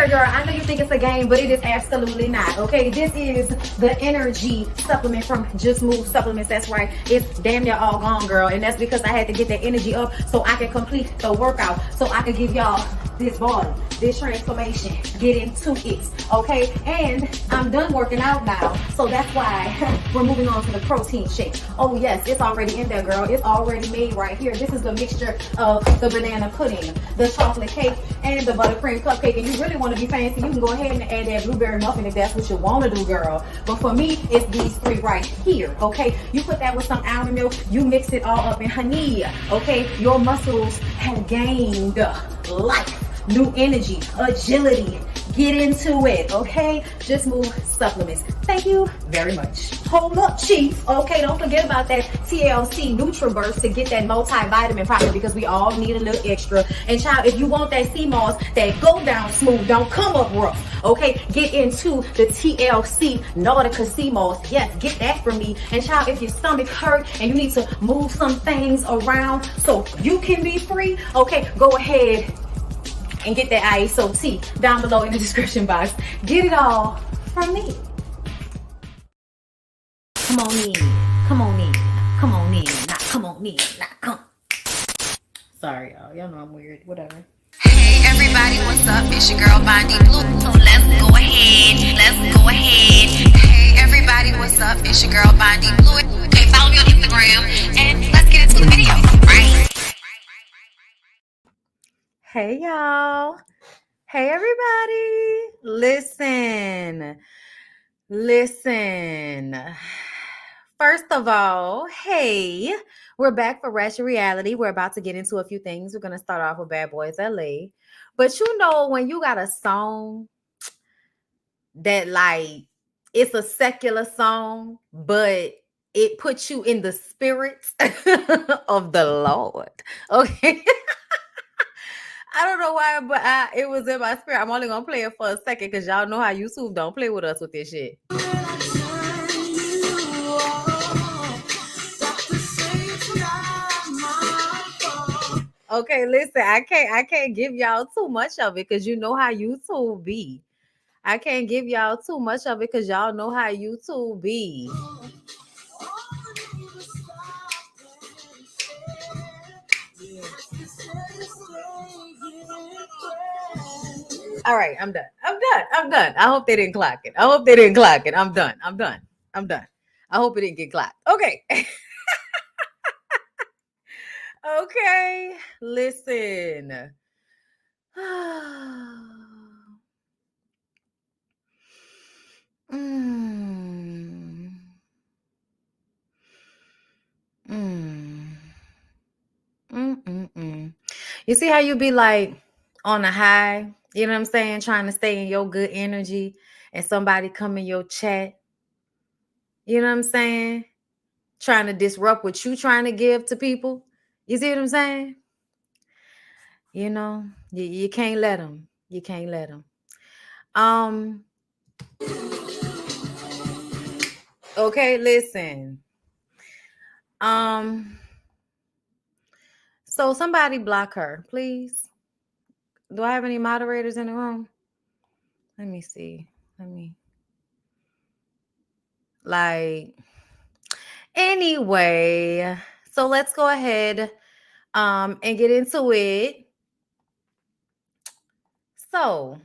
girl, I know you think it's a game, but it is absolutely not, okay? This is the energy supplement from Just Move Supplements. That's right. It's damn near all gone, girl. And that's because I had to get that energy up so I can complete the workout, so I can give y'all this body, this transformation, get into it, okay? And I'm done working out now, so that's why we're moving on to the protein shake. Oh yes, it's already in there, girl. It's already made right here. This is the mixture of the banana pudding, the chocolate cake, and the buttercream cupcake. And you really want to be fancy, you can go ahead and add that blueberry muffin if that's what you want to do, girl. But for me, it's these three right here, okay? You put that with some almond milk, you mix it all up in honey, okay? Your muscles have gained life, new energy, agility. Get into it, okay? Just Move Supplements. Thank you very much. Hold up, Chief. Okay, don't forget about that TLC NutriBurst to get that multivitamin product, because we all need a little extra. And child, if you want that sea moss that go down smooth, don't come up rough, okay? Get into the TLC Nautica sea moss. Yes, get that from me. And child, if your stomach hurt and you need to move some things around so you can be free, okay, go ahead and get that ISO tea down below in the description box. Get it all from me. Come on in, come on in, come on in, not come on in, not come. Sorry, y'all know I'm weird, whatever. Hey everybody, what's up? It's your girl BondyBlue. So let's go ahead. Hey everybody, what's up? It's your girl BondyBlue. Okay, follow me on Instagram and let's get into the video, right? Hey y'all. Hey everybody. Listen. First of all, hey, we're back for Ratchet Reality. We're about to get into a few things. We're going to start off with Bad Boys LA. But you know, when you got a song that like, it's a secular song, but it puts you in the spirit of the Lord. Okay. I don't know why, but it was in my spirit. I'm only going to play it for a second because y'all know how YouTube don't play with us with this shit. Okay, listen, I can't give y'all too much of it because you know how YouTube be. I can't give y'all too much of it because y'all know how YouTube be. All right, I'm done. I hope they didn't clock it. I'm done. I hope it didn't get clocked. Okay. Okay, listen. You see how you be like on a high, you know what I'm saying, trying to stay in your good energy, and somebody come in your chat, you know what I'm saying, trying to disrupt what you trying to give to people. You see what I'm saying? You know, you can't let them. You can't let them. Okay, listen. So somebody block her, please. Do I have any moderators in the room? Let me see. Anyway, so let's go ahead and get into it. So,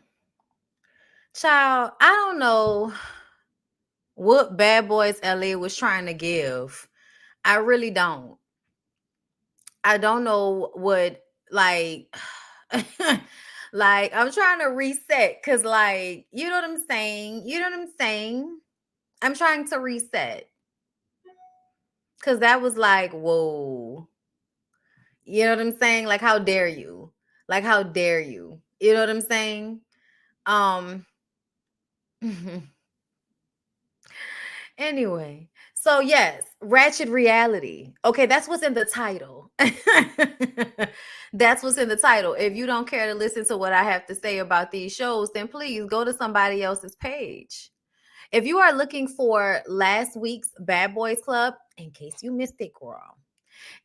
child, I don't know what Bad Boys LA was trying to give. I really don't. I don't know what, like, like, I'm trying to reset because, like, you know what I'm saying? I'm trying to reset because that was like, whoa. You know what I'm saying? Like, how dare you? Like, how dare you? You know what I'm saying? Anyway, so yes, Ratchet Reality. Okay, that's what's in the title. That's what's in the title. If you don't care to listen to what I have to say about these shows, then please go to somebody else's page. If you are looking for last week's Bad Boys Club, in case you missed it, girl,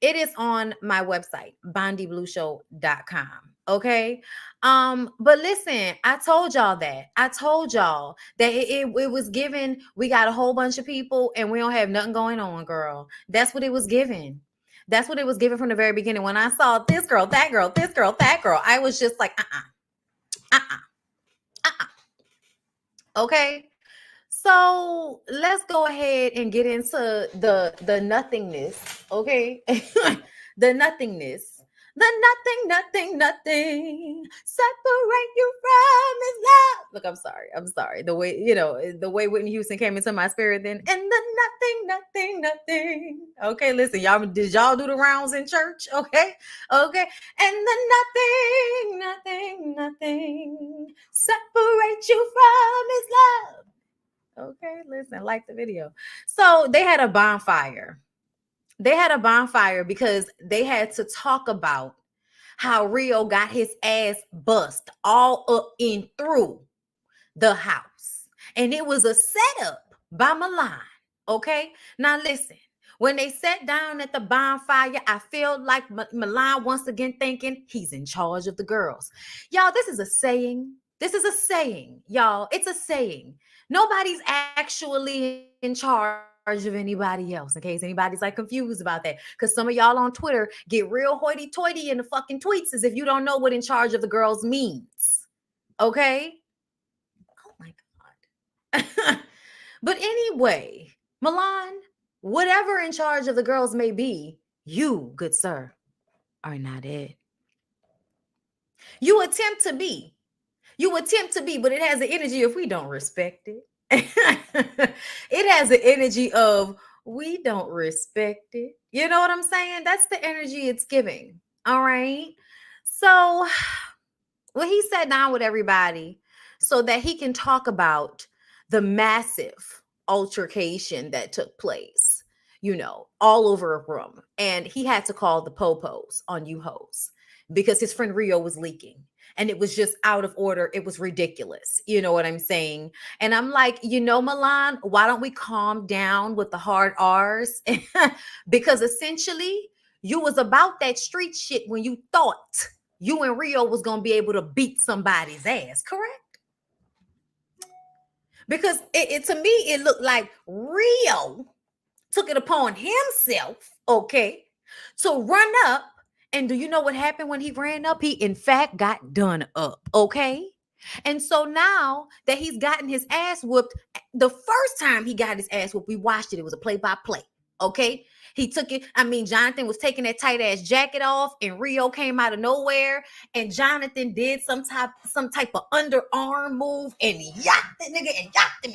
It is on my website, bondyblueshow.com. Okay. But listen, I told y'all that. I told y'all that it was given. We got a whole bunch of people and we don't have nothing going on, girl. That's what it was given. That's what it was given from the very beginning. When I saw this girl, that girl, this girl, that girl, I was just like, okay. So let's go ahead and get into the nothingness, okay? The nothingness. The nothing separate you from his love. Look, I'm sorry. The way, the way Whitney Houston came into my spirit then, and the nothing. Okay, listen, y'all, did y'all do the rounds in church? Okay, and the nothing separate you from his love. Okay, listen, like the video. So they had a bonfire. They had a bonfire because they had to talk about how Rio got his ass bust all up and through the house. And it was a setup by Milan. Okay, now listen. When they sat down at the bonfire, I feel like Milan once again thinking he's in charge of the girls. Y'all, this is a saying. This is a saying, y'all. It's a saying. Nobody's actually in charge of anybody else, in case anybody's like confused about that. Because some of y'all on Twitter get real hoity-toity in the fucking tweets as if you don't know what in charge of the girls means. Okay? Oh my God. But anyway, Milan, whatever in charge of the girls may be, you, good sir, are not it. You attempt to be, but it has the energy of we don't respect it. It has the energy of we don't respect it. You know what I'm saying? That's the energy it's giving. All right. So when he sat down with everybody so that he can talk about the massive altercation that took place, all over a room. And he had to call the popos on you hoes because his friend Rio was leaking. And it was just out of order. It was ridiculous. You know what I'm saying? And I'm like, Milan, why don't we calm down with the hard R's? Because essentially, you was about that street shit when you thought you and Rio was going to be able to beat somebody's ass, correct? Because it to me, it looked like Rio took it upon himself, okay, to run up. And do you know what happened when he ran up? He, in fact, got done up, okay? And so now that he's gotten his ass whooped, the first time he got his ass whooped, we watched it. It was a play-by-play, okay? He took it. I mean, Jonathan was taking that tight-ass jacket off, and Rio came out of nowhere, and Jonathan did some type of underarm move, and he yacked that nigga, and yacked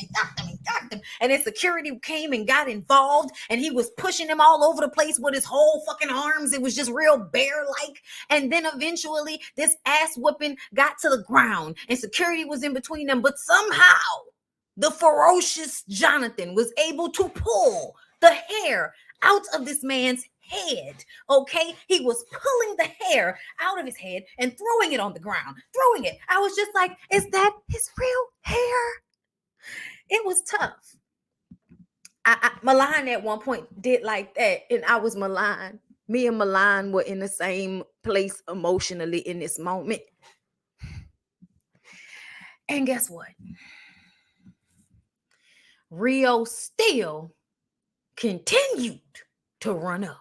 him. And then security came and got involved, and he was pushing him all over the place with his whole fucking arms. It was just real bear-like. And then eventually, this ass whooping got to the ground, and security was in between them, but somehow the ferocious Jonathan was able to pull the hair out of this man's head, okay? He was pulling the hair out of his head and throwing it on the ground, throwing it. I was just like, is that his real hair? It was tough. Milan at one point did like that, and I was Milan. Me and Milan were in the same place emotionally in this moment. And guess what? Rio still continued to run up.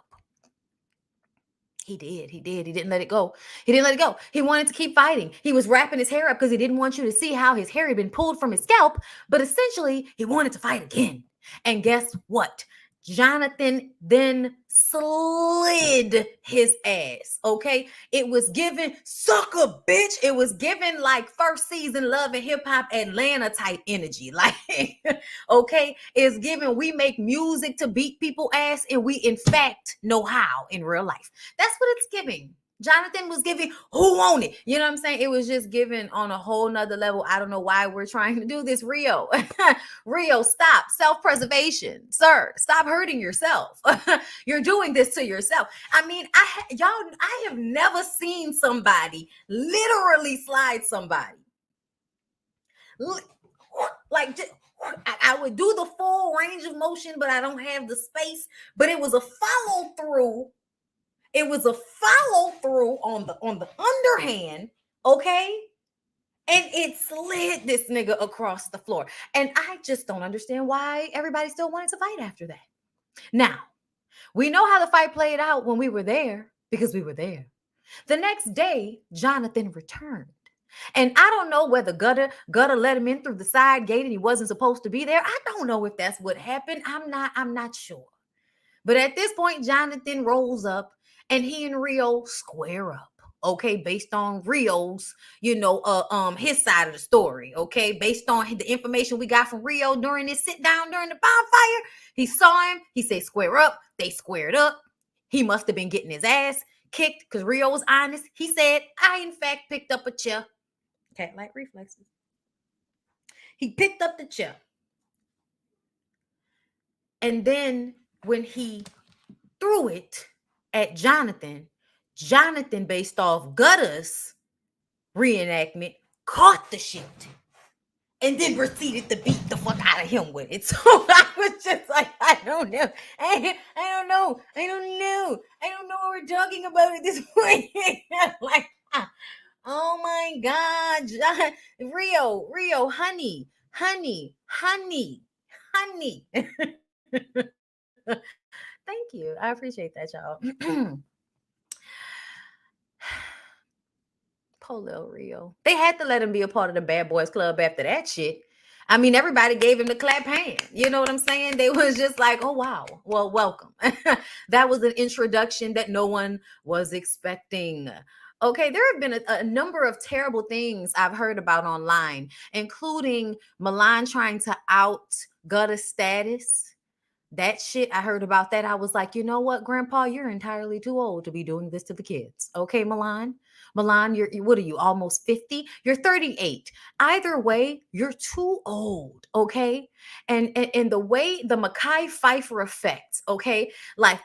He did. He didn't let it go. He wanted to keep fighting. He was wrapping his hair up because he didn't want you to see how his hair had been pulled from his scalp. But essentially, he wanted to fight again. And guess what? Jonathan then slid his ass, okay? It was given sucker bitch. It was given like first season Love and Hip Hop Atlanta type energy. Like, okay, it's given we make music to beat people ass and we in fact know how in real life. That's what it's giving. Jonathan was giving who on it. You know what I'm saying? It was just given on a whole nother level. I don't know why we're trying to do this. Rio, stop. Self-preservation. Sir, stop hurting yourself. You're doing this to yourself. I mean, I have never seen somebody literally slide somebody. Like, I would do the full range of motion, but I don't have the space. But it was a follow through It was a follow through on the underhand, okay? And it slid this nigga across the floor. And I just don't understand why everybody still wanted to fight after that. Now, we know how the fight played out when we were there because we were there. The next day, Jonathan returned. And I don't know whether Gutter let him in through the side gate and he wasn't supposed to be there. I don't know if that's what happened. I'm not sure. But at this point, Jonathan rolls up and he and Rio square up. Okay, based on Rio's, his side of the story. Okay, based on the information we got from Rio during this sit down during the bonfire, he saw him. He said, "Square up." They squared up. He must have been getting his ass kicked because Rio was honest. He said, "I in fact picked up a chair." Cat-like reflexes. He picked up the chair, and then when he threw it at Jonathan, based off Gutter's reenactment, caught the shit and then proceeded to beat the fuck out of him with it. So I was just like, I don't know. I don't know what we're talking about at this point. Like, oh my God. Rio, honey. Thank you. I appreciate that, y'all. Poor little Rio. They had to let him be a part of the Bad Boys Club after that shit. I mean, everybody gave him the clap hand. You know what I'm saying? They was just like, oh, wow. Well, welcome. That was an introduction that no one was expecting. Okay, there have been a number of terrible things I've heard about online, including Milan trying to out Gutter's status. That shit, I heard about that. I was like, you know what, Grandpa, you're entirely too old to be doing this to the kids. Okay, Milan, what are you, almost 50? You're 38. Either way, you're too old, okay? And the way the Mekhi Phifer effect, okay? Like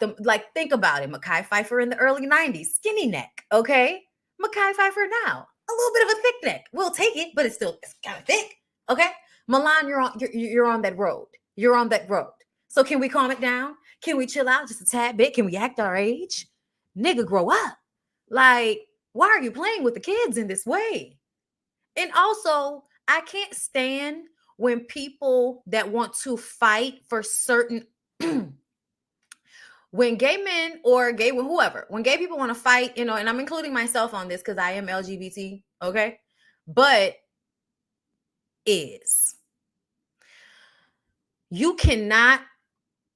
think about it. Mekhi Phifer in the early 90s, skinny neck, okay? Mekhi Phifer now, a little bit of a thick neck. We'll take it, but it's kind of thick, okay? Milan, you're on that road. You're on that road. So can we calm it down? Can we chill out just a tad bit? Can we act our age? Nigga, grow up. Like, why are you playing with the kids in this way? And also, I can't stand when people that want to fight for certain when gay men or when gay people want to fight, and I'm including myself on this because I am LGBT, okay? But you cannot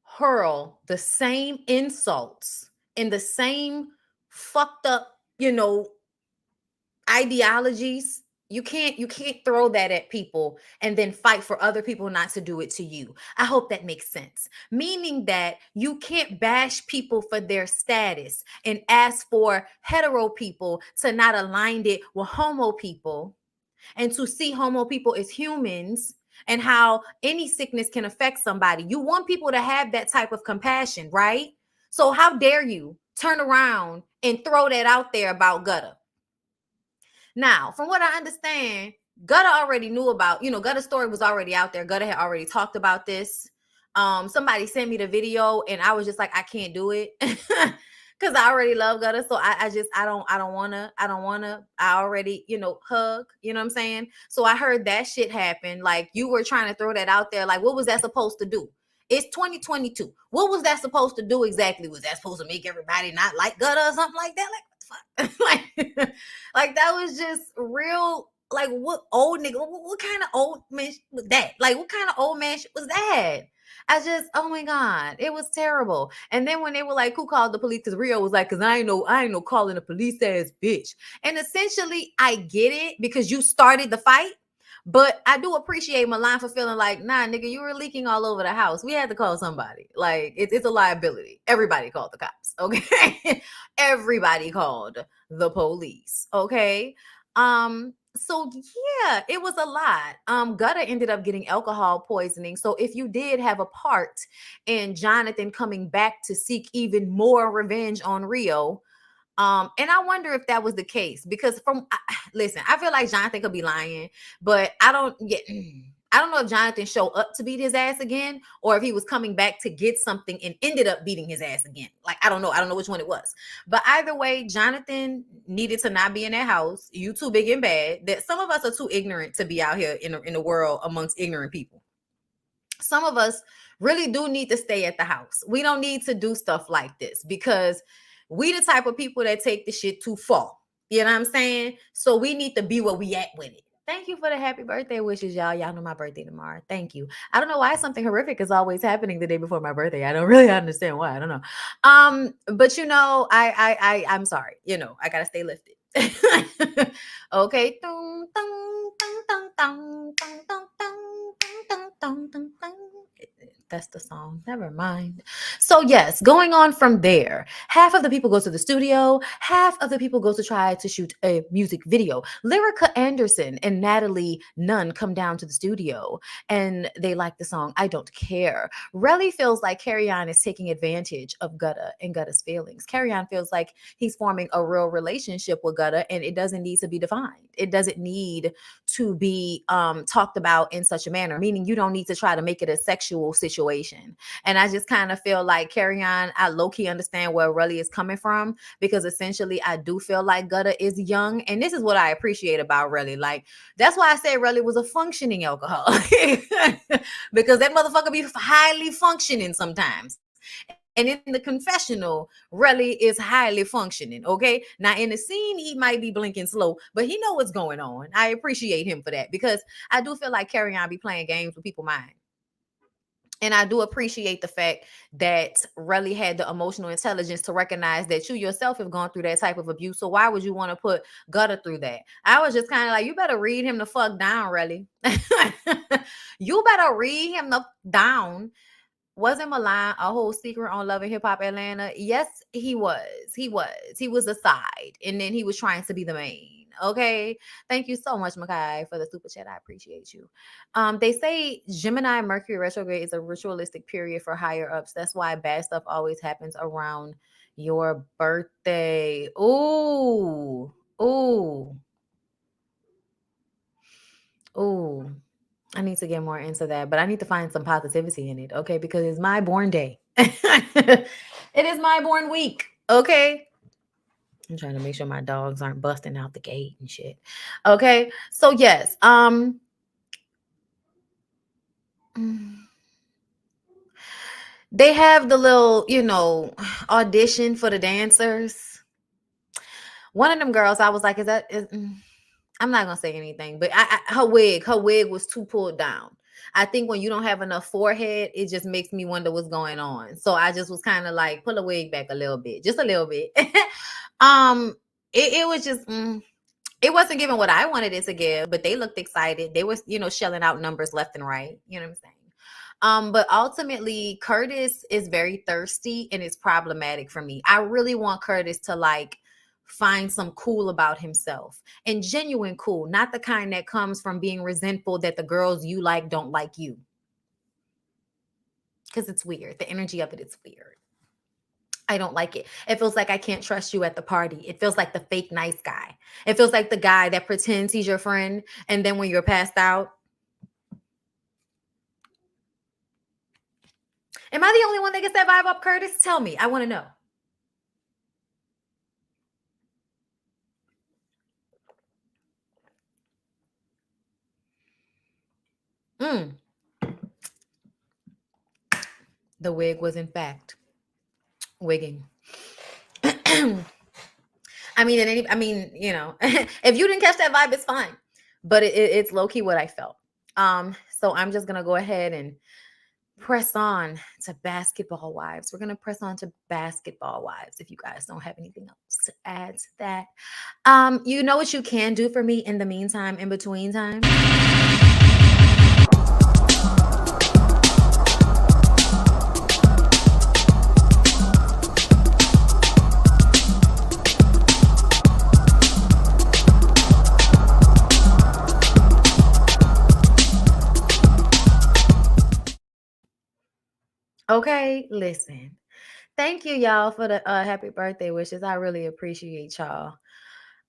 hurl the same insults and the same fucked up, ideologies. You can't throw that at people and then fight for other people not to do it to you. I hope that makes sense. Meaning that you can't bash people for their status and ask for hetero people to not align it with homo people and to see homo people as humans and how any sickness can affect somebody. You want people to have that type of compassion, right? So how dare you turn around and throw that out there about Gutter? Now, from what I understand, Gutter already knew about, Gutter's story was already out there. Gutter had already talked about this. Somebody sent me the video and I was just like, I can't do it. Because I already love Gutter. So I don't wanna. I already, hug, you know what I'm saying? So I heard that shit happen. Like, you were trying to throw that out there. Like, what was that supposed to do? It's 2022. What was that supposed to do exactly? Was that supposed to make everybody not like Gutter or something like that? Like, what the fuck? like that was just real. Like, what old nigga? What kind of old man was that? Like, what kind of old man shit was that? Oh my God, it was terrible. And then when they were like, who called the police? Because Rio was like, because I ain't no calling a police ass bitch. And essentially, I get it because you started the fight. But I do appreciate Milan for feeling like, nah, nigga, you were leaking all over the house. We had to call somebody. Like, it's a liability. Everybody called the cops, okay? Everybody called the police, okay? So yeah, it was a lot. Gutter ended up getting alcohol poisoning. So if you did have a part in Jonathan coming back to seek even more revenge on Rio, and I wonder if that was the case because listen, I feel like Jonathan could be lying, but I don't get. I don't know if Jonathan showed up to beat his ass again or if he was coming back to get something and ended up beating his ass again. Like, I don't know. I don't know which one it was. But either way, Jonathan needed to not be in that house. You too big and bad. That some of us are too ignorant to be out here in the world amongst ignorant people. Some of us really do need to stay at the house. We don't need to do stuff like this because we the type of people that take the shit too far. You know what I'm saying? So we need to be where we at with it. Thank you for the happy birthday wishes, y'all. Y'all know my birthday tomorrow. Thank you. I don't know why something horrific is always happening the day before my birthday. I don't really understand why. I don't know. But you know, I'm sorry. You know, I gotta stay lifted. Okay. That's the song. Never mind. So yes, going on from there, half of the people go to the studio, half of the people go to try to shoot a music video. Lyrica Anderson and Natalie Nunn come down to the studio and they like the song I Don't Care. Relly feels like Carry-On is taking advantage of Gutta and Gutta's feelings. Carry-On feels like he's forming a real relationship with Gutta and it doesn't need to be defined. It doesn't need to be talked about in such a manner, meaning you don't need to try to make it a sexual situation. And I just kind of feel like Carry-On, I low-key understand where Relly is coming from because essentially I do feel like Gutta is young. And this is what I appreciate about Relly. Like, that's why I say Relly was a functioning alcoholic because that motherfucker be highly functioning sometimes. And in the confessional, Relly is highly functioning, okay? Now, in the scene, he might be blinking slow, but he know what's going on. I appreciate him for that because I do feel like Carry-On be playing games with people's mind. And I do appreciate the fact that Relly had the emotional intelligence to recognize that you yourself have gone through that type of abuse. So why would you want to put Gutta through that? I was just kind of like, you better read him the fuck down, Relly. You better read him the down. Wasn't Milan a whole secret on Love and Hip Hop Atlanta? Yes, he was. He was a side, and then he was trying to be the main. Okay, thank you so much, Makai, for the super chat. I appreciate you. They say Gemini Mercury retrograde is a ritualistic period for higher ups. That's why bad stuff always happens around your birthday. Ooh, ooh, ooh. I need to get more into that, but I need to find some positivity in it, okay? Because it's my born day. It is my born week, okay? I'm trying to make sure my dogs aren't busting out the gate and shit. Okay? So yes, they have the little, audition for the dancers. One of them girls, I was like, I'm not gonna say anything, but her wig was too pulled down. I think when you don't have enough forehead, it just makes me wonder what's going on. So I just was kind of like, pull the wig back a little bit, just a little bit. It was just, it wasn't giving what I wanted it to give, but they looked excited. They were, shelling out numbers left and right. You know what I'm saying? But ultimately, Curtis is very thirsty and it's problematic for me. I really want Curtis to find some cool about himself and genuine cool, not the kind that comes from being resentful that the girls you like don't like you. Because it's weird. The energy of it is weird. I don't like it. It feels like I can't trust you at the party. It feels like the fake nice guy. It feels like the guy that pretends he's your friend. And then when you're passed out, am I the only one that gets that vibe up, Curtis? Tell me. I want to know. The wig was in fact wigging. I mean, if you didn't catch that vibe, it's fine. But it's low-key what I felt. So I'm just gonna go ahead and press on to Basketball Wives. We're gonna press on to Basketball Wives if you guys don't have anything else to add to that. You know what you can do for me in the meantime, in between time? Okay, listen. Thank you, y'all, for the happy birthday wishes. I really appreciate y'all.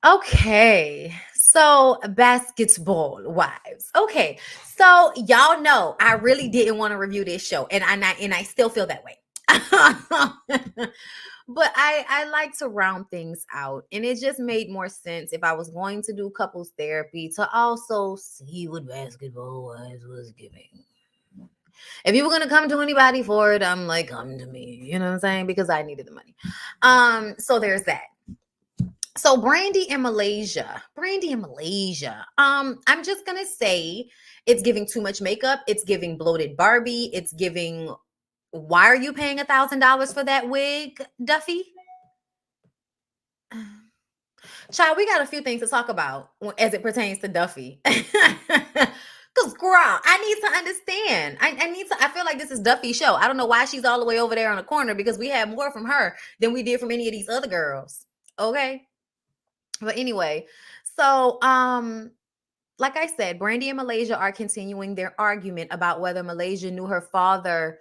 Okay, So, basketball wives. Okay. So, y'all know I really didn't want to review this show and I still feel that way. But I like to round things out, and it just made more sense if I was going to do couples therapy to also see what basketball wives was giving. If you were gonna come to anybody for it, I'm like, come to me. You know what I'm saying? Because I needed the money. So there's that. So Brandy in Malaysia. Brandy in Malaysia. I'm just gonna say it's giving too much makeup. It's giving bloated Barbie. It's giving. Why are you paying $1,000 for that wig, Duffy? Child, we got a few things to talk about as it pertains to Duffy. Cause girl, I need to understand. I need to. I feel like this is Duffy's show. I don't know why she's all the way over there on the corner because we had more from her than we did from any of these other girls. Okay. But anyway, so like I said, Brandy and Malaysia are continuing their argument about whether Malaysia knew her father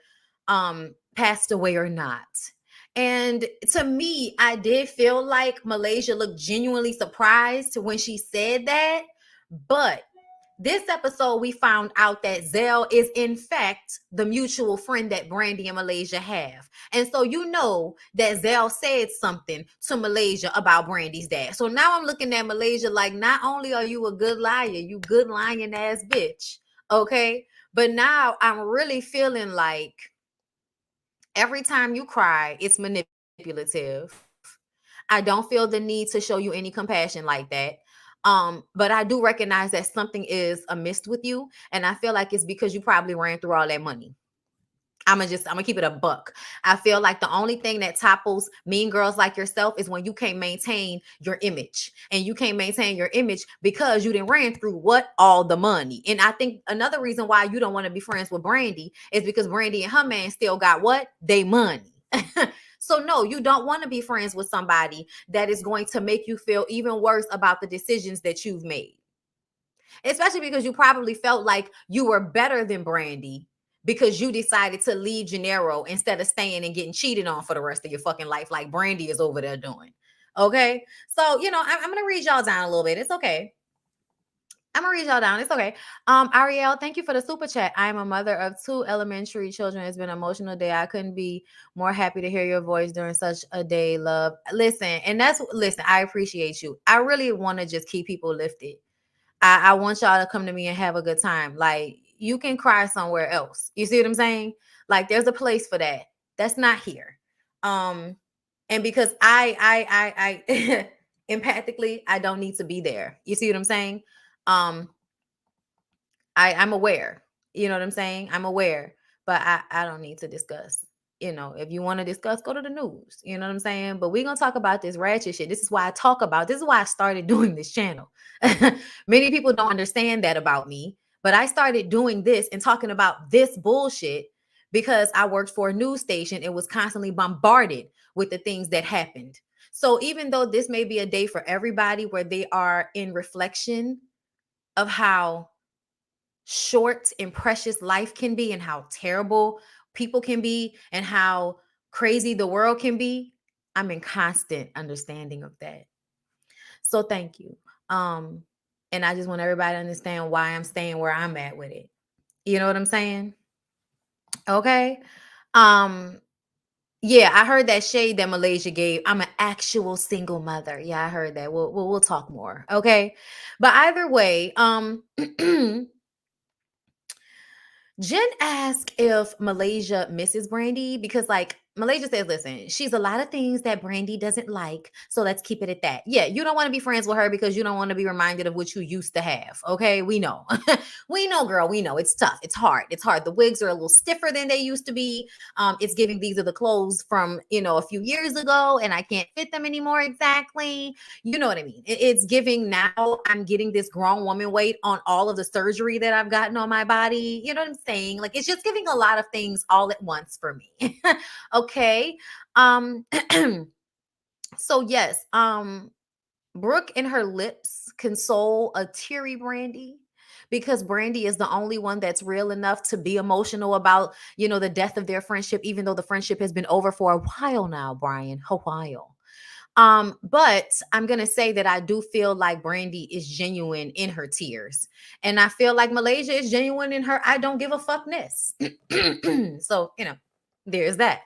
passed away or not. And to me, I did feel like Malaysia looked genuinely surprised when she said that. But this episode, we found out that Zell is in fact the mutual friend that Brandy and Malaysia have. And so you know that Zell said something to Malaysia about Brandy's dad. So now I'm looking at Malaysia like, not only are you a good liar, you good lying ass bitch. Okay. But now I'm really feeling like every time you cry, it's manipulative. I don't feel the need to show you any compassion like that. But I do recognize that something is amiss with you, and I feel like it's because you probably ran through all that money. I'm gonna keep it a buck. I feel like the only thing that topples mean girls like yourself is when you can't maintain your image, and you can't maintain your image because you didn't ran through what all the money. And I think another reason why you don't want to be friends with Brandy is because Brandy and her man still got what they money. So no, you don't want to be friends with somebody that is going to make you feel even worse about the decisions that you've made. Especially because you probably felt like you were better than Brandy because you decided to leave Gennaro instead of staying and getting cheated on for the rest of your fucking life like Brandy is over there doing. Okay? So, I'm going to read y'all down a little bit. It's okay. I'm gonna read y'all down. It's okay. Ariel, thank you for the super chat. I am a mother of 2 elementary children. It's been an emotional day. I couldn't be more happy to hear your voice during such a day, love. Listen, I appreciate you. I really want to just keep people lifted. I want y'all to come to me and have a good time. Like, you can cry somewhere else. You see what I'm saying? Like, there's a place for that. That's not here. And because I empathically, I don't need to be there. You see what I'm saying? um I'm aware. You know what I'm saying? I'm aware, but I don't need to discuss. If you want to discuss, go to the news. You know what I'm saying? But we're gonna talk about this ratchet shit. This is why I started doing this channel. Many people don't understand that about me, but I started doing this and talking about this bullshit because I worked for a news station and was constantly bombarded with the things that happened. So even though this may be a day for everybody where they are in reflection of how short and precious life can be and how terrible people can be and how crazy the world can be, I'm in constant understanding of that. So thank you. And I just want everybody to understand why I'm staying where I'm at with it. You know what I'm saying? Okay. Um yeah, I heard that shade that Malaysia gave. I'm an actual single mother. Yeah, I heard that. We'll talk more. Okay. But either way, Jen asked if Malaysia misses Brandy because, like, Malaysia says, listen, she's a lot of things that Brandy doesn't like. So let's keep it at that. Yeah, you don't want to be friends with her because you don't want to be reminded of what you used to have. Okay, we know. We know, girl. We know. It's tough. It's hard. It's hard. The wigs are a little stiffer than they used to be. It's giving these are the clothes from, a few years ago, and I can't fit them anymore exactly. You know what I mean? It's giving now I'm getting this grown woman weight on all of the surgery that I've gotten on my body. You know what I'm saying? Like, it's just giving a lot of things all at once for me. Okay. So yes, Brooke and her lips console a teary Brandy because Brandy is the only one that's real enough to be emotional about, the death of their friendship, even though the friendship has been over for a while now, Brian, a while. But I'm gonna say that I do feel like Brandy is genuine in her tears, and I feel like Malaysia is genuine in her I don't give a fuckness. So there's that.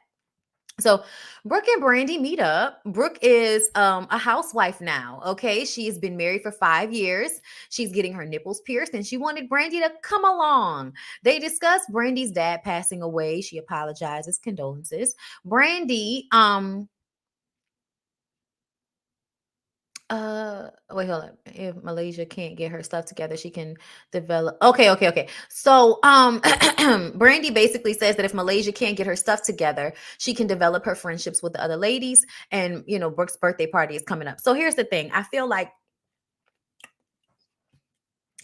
So Brooke and Brandy meet up. Brooke is a housewife now. Okay, she's been married for 5 years. She's getting her nipples pierced, and she wanted Brandy to come along. They discuss Brandy's dad passing away. She apologizes, condolences. Brandy wait, hold up. If Malaysia can't get her stuff together, she can develop. Okay. So, Brandy basically says that if Malaysia can't get her stuff together, she can develop her friendships with the other ladies. And, Brooke's birthday party is coming up. So here's the thing. I feel like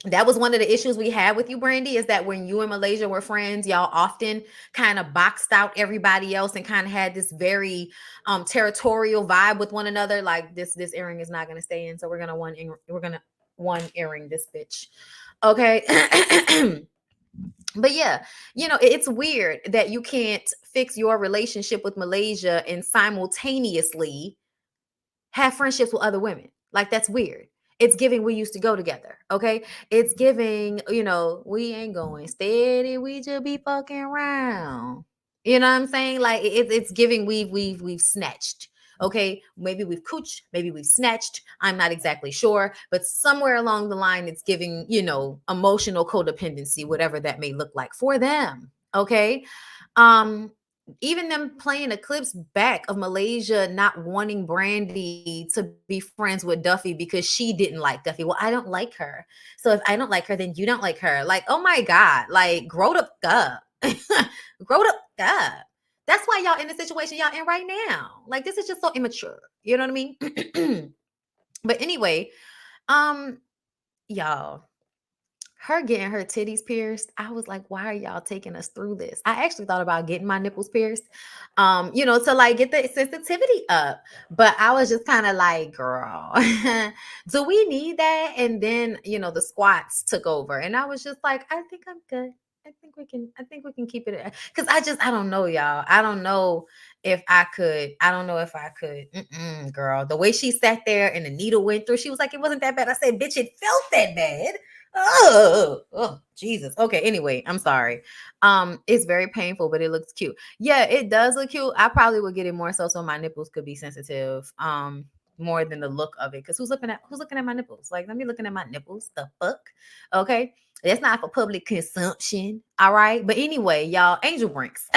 that was one of the issues we had with you, Brandy, is that when you and Malaysia were friends, y'all often kind of boxed out everybody else and kind of had this very territorial vibe with one another. Like this earring is not gonna stay in, so we're gonna one earring this bitch. Okay. But yeah, it's weird that you can't fix your relationship with Malaysia and simultaneously have friendships with other women. Like that's weird. It's giving we used to go together. Okay. It's giving, we ain't going steady. We just be fucking around. You know what I'm saying? Like it's giving we've snatched. Okay. Maybe we've cooched, maybe we've snatched. I'm not exactly sure, but somewhere along the line, it's giving, emotional codependency, whatever that may look like for them. Okay. Um, Even them playing the clips back of Malaysia not wanting Brandy to be friends with Duffy because she didn't like Duffy. Well, I don't like her. So if I don't like her, then you don't like her. Like, oh my God, like grow up up. Grow up. That's why y'all in the situation y'all in right now. Like this is just so immature. You know what I mean? But anyway, um, y'all, her getting her titties pierced, I was like, why are y'all taking us through this? I actually thought about getting my nipples pierced, to like get the sensitivity up. But I was just kind of like, girl, do we need that? And then, the squats took over. And I was just like, I think I'm good. I think we can keep it because I don't know, y'all. I don't know if I could. I don't know if I could. Girl, the way she sat there and the needle went through, she was like, it wasn't that bad. I said, bitch, it felt that bad. Oh, Jesus. Okay, anyway, I'm sorry. It's very painful, but it looks cute. Yeah, it does look cute. I probably would get it more so my nipples could be sensitive. More than the look of it. Because who's looking at my nipples? Like, let me looking at my nipples. The fuck? Okay. That's not for public consumption. All right. But anyway, y'all, Angel Brinks.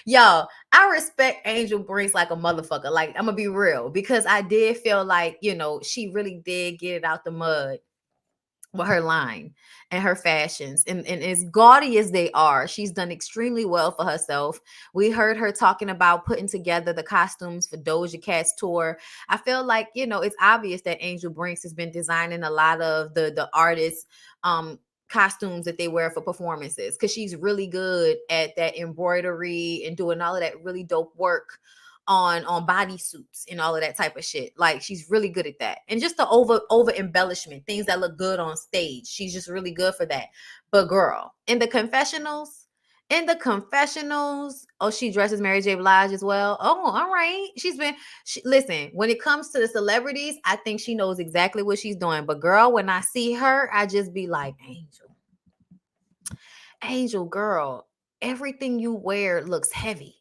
Y'all, I respect Angel Brinks like a motherfucker. Like, I'm gonna be real because I did feel like, she really did get it out the mud with her line and her fashions and as gaudy as they are, she's done extremely well for herself. We heard her talking about putting together the costumes for Doja Cat's tour. I feel like it's obvious that Angel Brinks has been designing a lot of the artists costumes that they wear for performances because she's really good at that embroidery and doing all of that really dope work on bodysuits and all of that type of shit. Like she's really good at that. And just the over embellishment, things that look good on stage. She's just really good for that. But girl, in the confessionals, oh, she dresses Mary J. Blige as well. Oh, all right. Listen, when it comes to the celebrities, I think she knows exactly what she's doing. But girl, when I see her, I just be like, Angel girl, everything you wear looks heavy.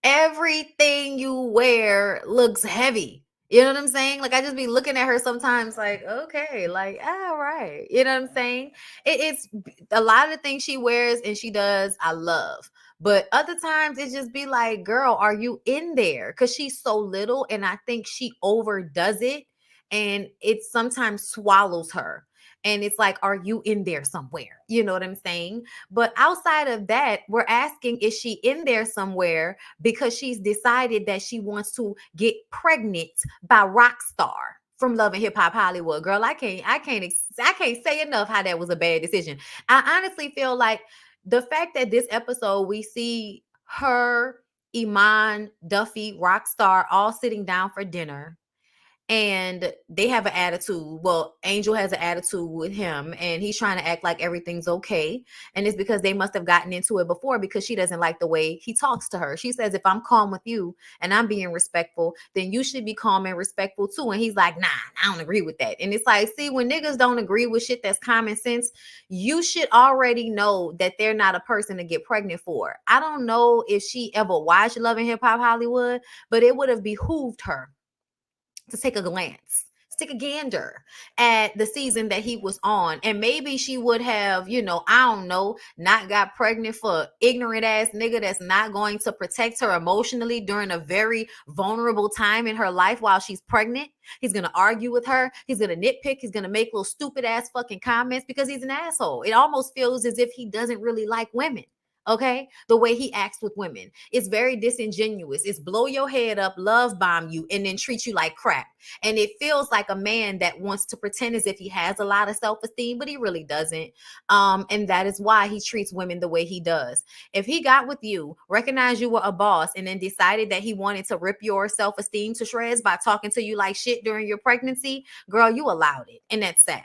Everything you wear looks heavy. You know what I'm saying? Like I just be looking at her sometimes like, okay, like, all right. You know what I'm saying? It's a lot of the things she wears and she does, I love. But other times it just be like, girl, are you in there? Because she's so little and I think she overdoes it and it sometimes swallows her. And it's like, are you in there somewhere? You know what I'm saying? But outside of that, we're asking, is she in there somewhere because she's decided that she wants to get pregnant by Rockstar from Love and Hip Hop Hollywood? Girl, I can't say enough how that was a bad decision. I honestly feel like the fact that this episode we see her, Iman, Duffy, Rockstar all sitting down for dinner. and they have an attitude. Well, Angel has an attitude with him, and he's trying to act like everything's okay. And it's because they must have gotten into it before, because she doesn't like the way he talks to her. She says, if I'm calm with you and I'm being respectful, then you should be calm and respectful too. And he's like, nah, I don't agree with that. And it's like, see, when niggas don't agree with shit that's common sense, you should already know that they're not a person to get pregnant for. I don't know if she ever watched Love and Hip Hop Hollywood, but it would have behooved her to take a glance, take a gander at the season that he was on. And maybe she would have, I don't know, not got pregnant for ignorant ass nigga that's not going to protect her emotionally during a very vulnerable time in her life while she's pregnant. He's going to argue with her. He's going to nitpick. He's going to make little stupid ass fucking comments because he's an asshole. It almost feels as if he doesn't really like women. Okay, the way he acts with women, it's very disingenuous. It's blow your head up, love bomb you, and then treat you like crap. And it feels like a man that wants to pretend as if he has a lot of self-esteem, but he really doesn't. And that is why he treats women the way he does. If he got with you, recognized you were a boss, and then decided that he wanted to rip your self-esteem to shreds by talking to you like shit during your pregnancy, girl, you allowed it. And that's sad.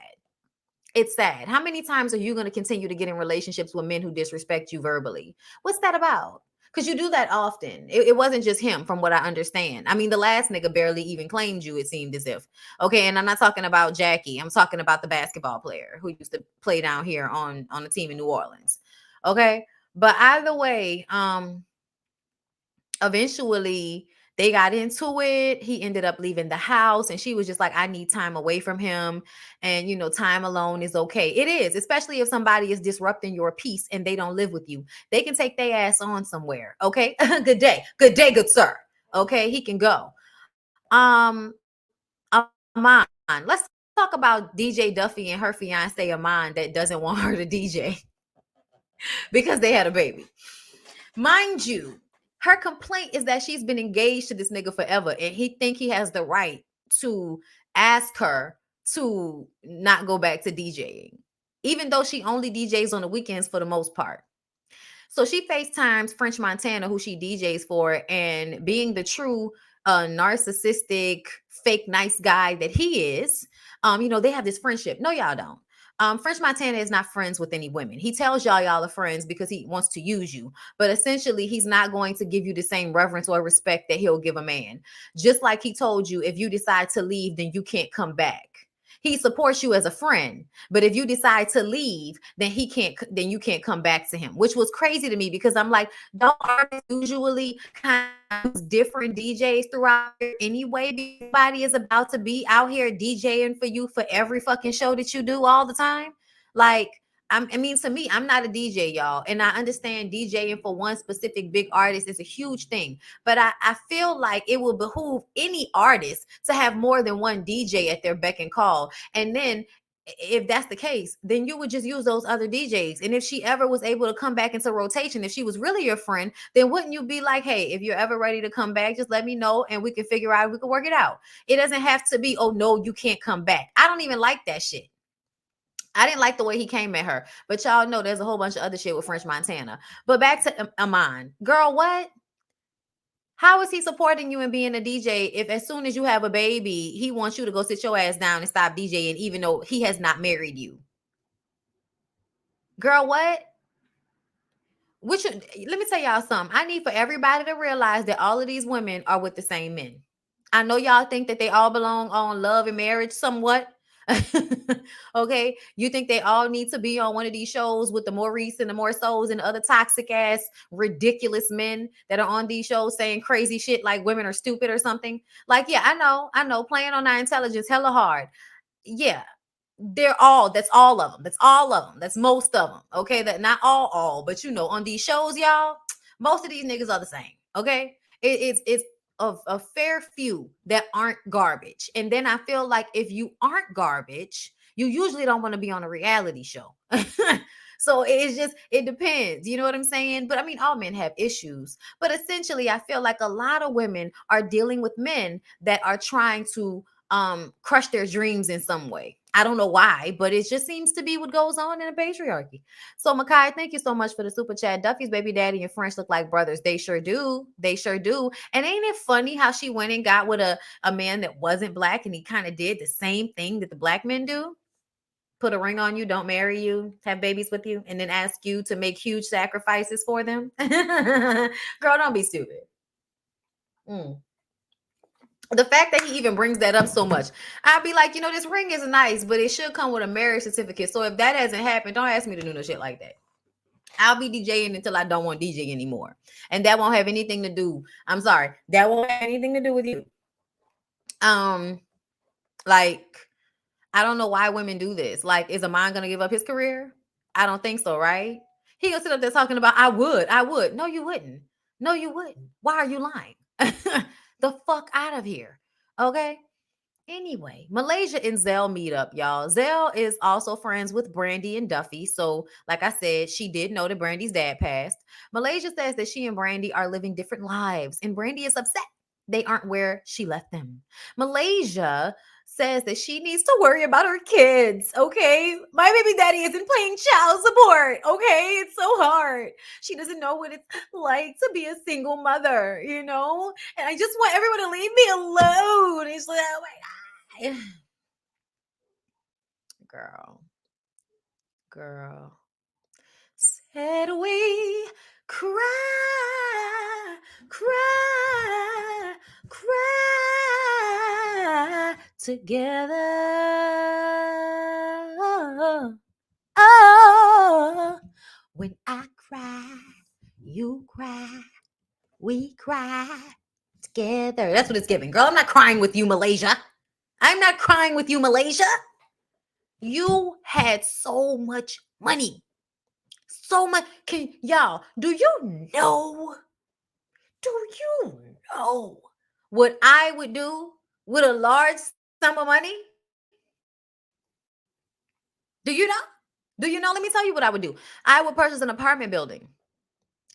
It's sad. How many times are you going to continue to get in relationships with men who disrespect you verbally? What's that about? Because you do that often. It wasn't just him, from what I understand. I mean, the last nigga barely even claimed you, it seemed as if. Okay, and I'm not talking about Jackie. I'm talking about the basketball player who used to play down here on the team in New Orleans. Okay, but either way, eventually they got into it. He ended up leaving the house, and she was just like, I need time away from him. And, time alone is okay. It is, especially if somebody is disrupting your peace and they don't live with you. They can take their ass on somewhere. Okay. Good day. Good day, good sir. Okay. He can go. Amon. Let's talk about DJ Duffy and her fiance Amon that doesn't want her to DJ because they had a baby. Mind you, her complaint is that she's been engaged to this nigga forever, and he think he has the right to ask her to not go back to DJing, even though she only DJs on the weekends for the most part. So she FaceTimes French Montana, who she DJs for, and being the true narcissistic, fake nice guy that he is, they have this friendship. No, y'all don't. French Montana is not friends with any women. He tells y'all are friends because he wants to use you. But essentially, he's not going to give you the same reverence or respect that he'll give a man. Just like he told you, if you decide to leave, then you can't come back. He supports you as a friend, but if you decide to leave, then you can't come back to him, which was crazy to me because I'm like, don't artists usually kind of different DJs throughout anyway? Everybody is about to be out here DJing for you for every fucking show that you do all the time. Like, to me, I'm not a DJ, y'all. And I understand DJing for one specific big artist is a huge thing. But I feel like it will behoove any artist to have more than one DJ at their beck and call. And then if that's the case, then you would just use those other DJs. And if she ever was able to come back into rotation, if she was really your friend, then wouldn't you be like, hey, if you're ever ready to come back, just let me know and we can figure out, we can work it out. It doesn't have to be, oh, no, you can't come back. I don't even like that shit. I didn't like the way he came at her, but y'all know there's a whole bunch of other shit with French Montana. But back to Amon. Girl, what? How is he supporting you and being a DJ if as soon as you have a baby, he wants you to go sit your ass down and stop DJing even though he has not married you? Girl, what? Let me tell y'all something. I need for everybody to realize that all of these women are with the same men. I know y'all think that they all belong on Love and Marriage somewhat. Okay, you think they all need to be on one of these shows with the Maurice and the More Souls and other toxic ass ridiculous men that are on these shows saying crazy shit like women are stupid or something? Like, yeah, I know playing on our intelligence hella hard. Yeah, that's all of them, that's most of them. Okay, that not all, but on these shows, y'all, most of these niggas are the same. Okay, it's of a fair few that aren't garbage. And then I feel like if you aren't garbage, you usually don't want to be on a reality show. So it depends. You know what I'm saying? But I mean, all men have issues. But essentially, I feel like a lot of women are dealing with men that are trying to crush their dreams in some way. I don't know why, but it just seems to be what goes on in a patriarchy. So, Makai, thank you so much for the super chat. Duffy's baby daddy and French look like brothers. They sure do. They sure do. And ain't it funny how she went and got with a man that wasn't black and he kind of did the same thing that the black men do? Put a ring on you, don't marry you, have babies with you, and then ask you to make huge sacrifices for them. Girl, don't be stupid. Mm. The fact that he even brings that up so much, I'll be like, this ring is nice, but it should come with a marriage certificate. So if that hasn't happened, don't ask me to do no shit like that. I'll be DJing until I don't want DJ anymore. And that won't have anything to do. I'm sorry. That won't have anything to do with you. Like, I don't know why women do this. Like, is a man gonna give up his career? I don't think so, right? He gonna sit up there talking about I would. No, you wouldn't. No, you wouldn't. Why are you lying? The fuck out of here. Okay. Anyway, Malaysia and Zell meet up, y'all. Zell is also friends with Brandy and Duffy. So, like I said, she did know that Brandy's dad passed. Malaysia says that she and Brandy are living different lives, and Brandy is upset they aren't where she left them. Malaysia says that she needs to worry about her kids. Okay. My baby daddy isn't paying child support. Okay. It's so hard. She doesn't know what it's like to be a single mother, And I just want everyone to leave me alone. It's like, oh my God. Girl. Said we cry together. Oh, when I cry, you cry, we cry together. That's what it's giving. Girl, I'm not crying with you, Malaysia. I'm not crying with you, Malaysia. You had so much money. So much. Y'all, do you know what I would do with a large sum of money? Do you know? Let me tell you what I would do. I would purchase an apartment building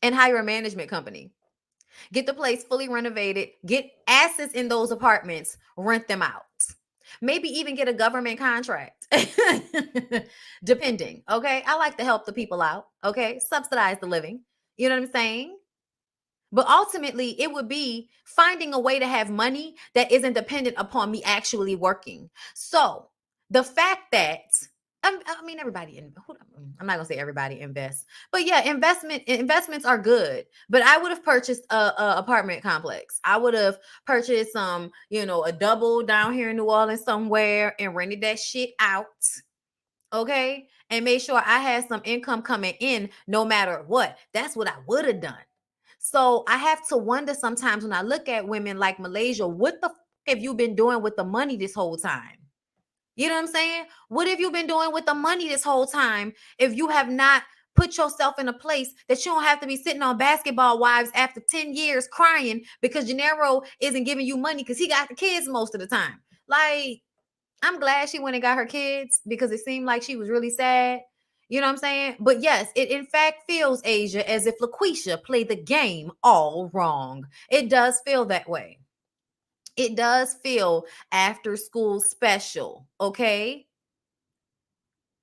and hire a management company. Get the place fully renovated, get assets in those apartments, rent them out. Maybe even get a government contract. Depending. Okay. I like to help the people out. Okay. Subsidize the living. You know what I'm saying? But ultimately, it would be finding a way to have money that isn't dependent upon me actually working. So the fact that everybody, I'm not gonna say everybody invests, but yeah, investments are good. But I would have purchased a apartment complex. I would have purchased a double down here in New Orleans somewhere and rented that shit out. Okay, and made sure I had some income coming in no matter what. That's what I would have done. So I have to wonder sometimes when I look at women like Malaysia, what the fuck have you been doing with the money this whole time? You know what I'm saying? What have you been doing with the money this whole time if you have not put yourself in a place that you don't have to be sitting on basketball wives after 10 years crying because Gennaro isn't giving you money because he got the kids most of the time? Like, I'm glad she went and got her kids because it seemed like she was really sad. You know what I'm saying? But yes, it in fact feels, Asia, as if LaQuisha played the game all wrong. It does feel that way. It does feel after school special, okay?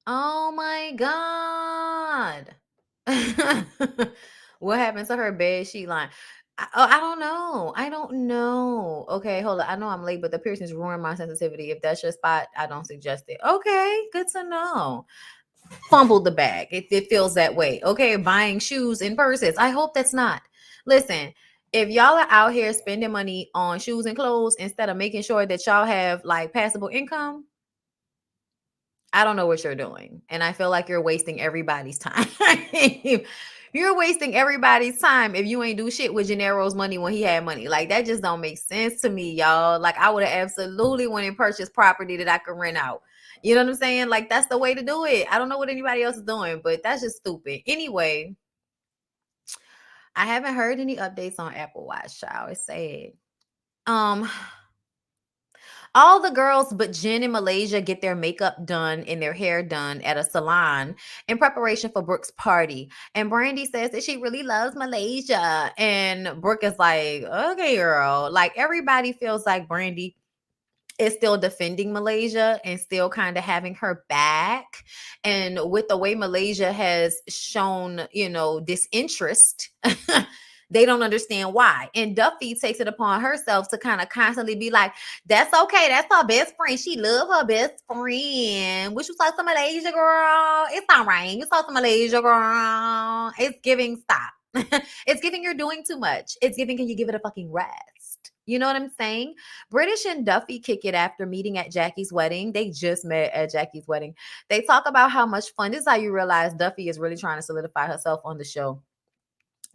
Oh my God. What happened to her bed sheet line? I don't know. I don't know. Okay, hold on. I know I'm late, but the piercings ruin my sensitivity. If that's your spot, I don't suggest it. Okay, good to know. Fumbled the bag. It feels that way. Okay, buying shoes and purses. I hope that's not. Listen, if y'all are out here spending money on shoes and clothes instead of making sure that y'all have like passable income, I don't know what you're doing. And I feel like you're wasting everybody's time. You're wasting everybody's time if you ain't do shit with Gennaro's money when he had money. Like, that just don't make sense to me, y'all. Like, I would have absolutely went and purchased property that I could rent out. You know what I'm saying? Like, that's the way to do it. I don't know what anybody else is doing, but that's just stupid. Anyway, I haven't heard any updates on Apple Watch, child. It's sad. All the girls but Jen in Malaysia get their makeup done and their hair done at a salon in preparation for Brooke's party. And Brandy says that she really loves Malaysia. And Brooke is like, okay, girl. Like, everybody feels like Brandy is still defending Malaysia and still kind of having her back. And with the way Malaysia has shown, disinterest, they don't understand why. And Duffy takes it upon herself to kind of constantly be like, that's okay. That's her best friend. She love her best friend. Wish you saw some Malaysia, girl. It's all right. You saw some Malaysia, girl. It's giving stop. It's giving you're doing too much. It's giving can you give it a fucking rest? You know what I'm saying? British and Duffy kick it after meeting at Jackie's wedding. They just met at Jackie's wedding. They talk about how much fun. This is how you realize Duffy is really trying to solidify herself on the show.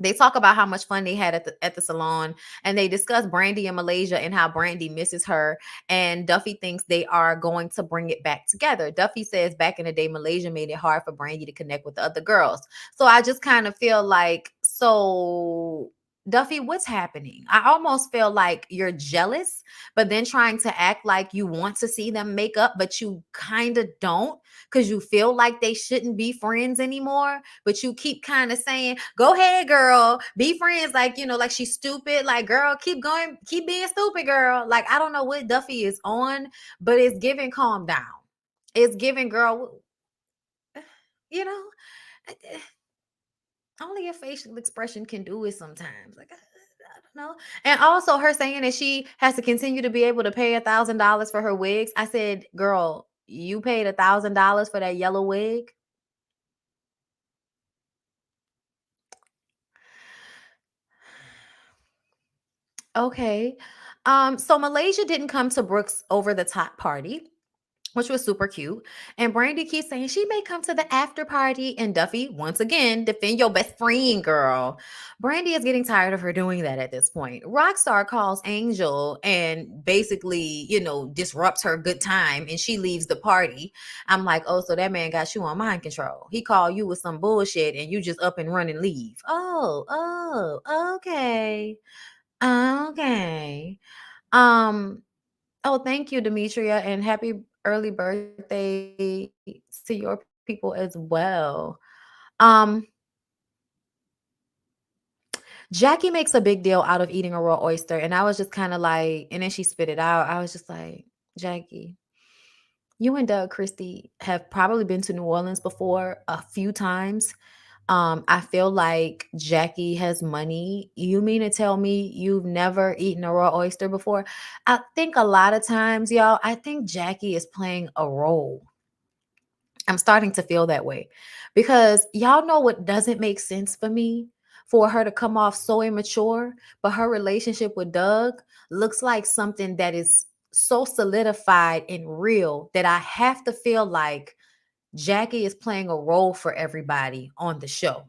They talk about how much fun they had at the salon, and they discuss Brandy in Malaysia and how Brandy misses her. And Duffy thinks they are going to bring it back together. Duffy says back in the day, Malaysia made it hard for Brandy to connect with the other girls. So I just kind of feel like, so Duffy, what's happening? I almost feel like you're jealous, but then trying to act like you want to see them make up, but you kind of don't because you feel like they shouldn't be friends anymore. But you keep kind of saying, go ahead, girl, be friends. Like, like she's stupid. Like, girl, keep going, keep being stupid, girl. Like, I don't know what Duffy is on, but it's giving calm down. It's giving, girl, you know, only a facial expression can do it sometimes. Like, I don't know. And also her saying that she has to continue to be able to pay $1,000 for her wigs. I said, girl, you paid $1,000 for that yellow wig. Okay. So Malaysia didn't come to Brooks over the top party, which was super cute. And Brandy keeps saying she may come to the after party. And Duffy, once again, defend your best friend, girl. Brandy is getting tired of her doing that at this point. Rockstar calls Angel and basically, disrupts her good time, and she leaves the party. I'm like, oh, so that man got you on mind control. He called you with some bullshit and you just up and run and leave. Oh, okay. Okay. Um, oh, thank you, Demetria, and happy early birthday to your people as well. Um, Jackie makes a big deal out of eating a raw oyster, and I was just kind of like, and then she spit it out. I was just like, Jackie, you and Doug Christie have probably been to New Orleans before a few times. I feel like Jackie has money. You mean to tell me you've never eaten a raw oyster before? I think a lot of times, y'all, I think Jackie is playing a role. I'm starting to feel that way because y'all know what doesn't make sense for me for her to come off so immature, but her relationship with Doug looks like something that is so solidified and real that I have to feel like Jackie is playing a role for everybody on the show.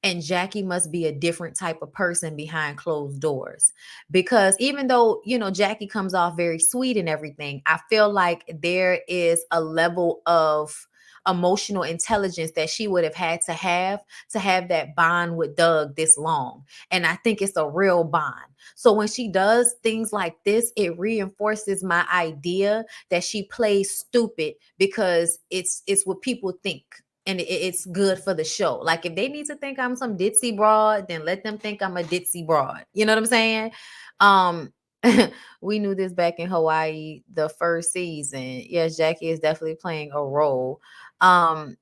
And Jackie must be a different type of person behind closed doors. Because even though, Jackie comes off very sweet and everything, I feel like there is a level of emotional intelligence that she would have to have that bond with Doug this long. And I think it's a real bond. So when she does things like this, it reinforces my idea that she plays stupid because it's what people think, and it's good for the show. Like if they need to think I'm some ditzy broad, then let them think I'm a ditzy broad. You know what I'm saying? Um we knew this back in Hawaii the first season. Yes, Jackie is definitely playing a role. Um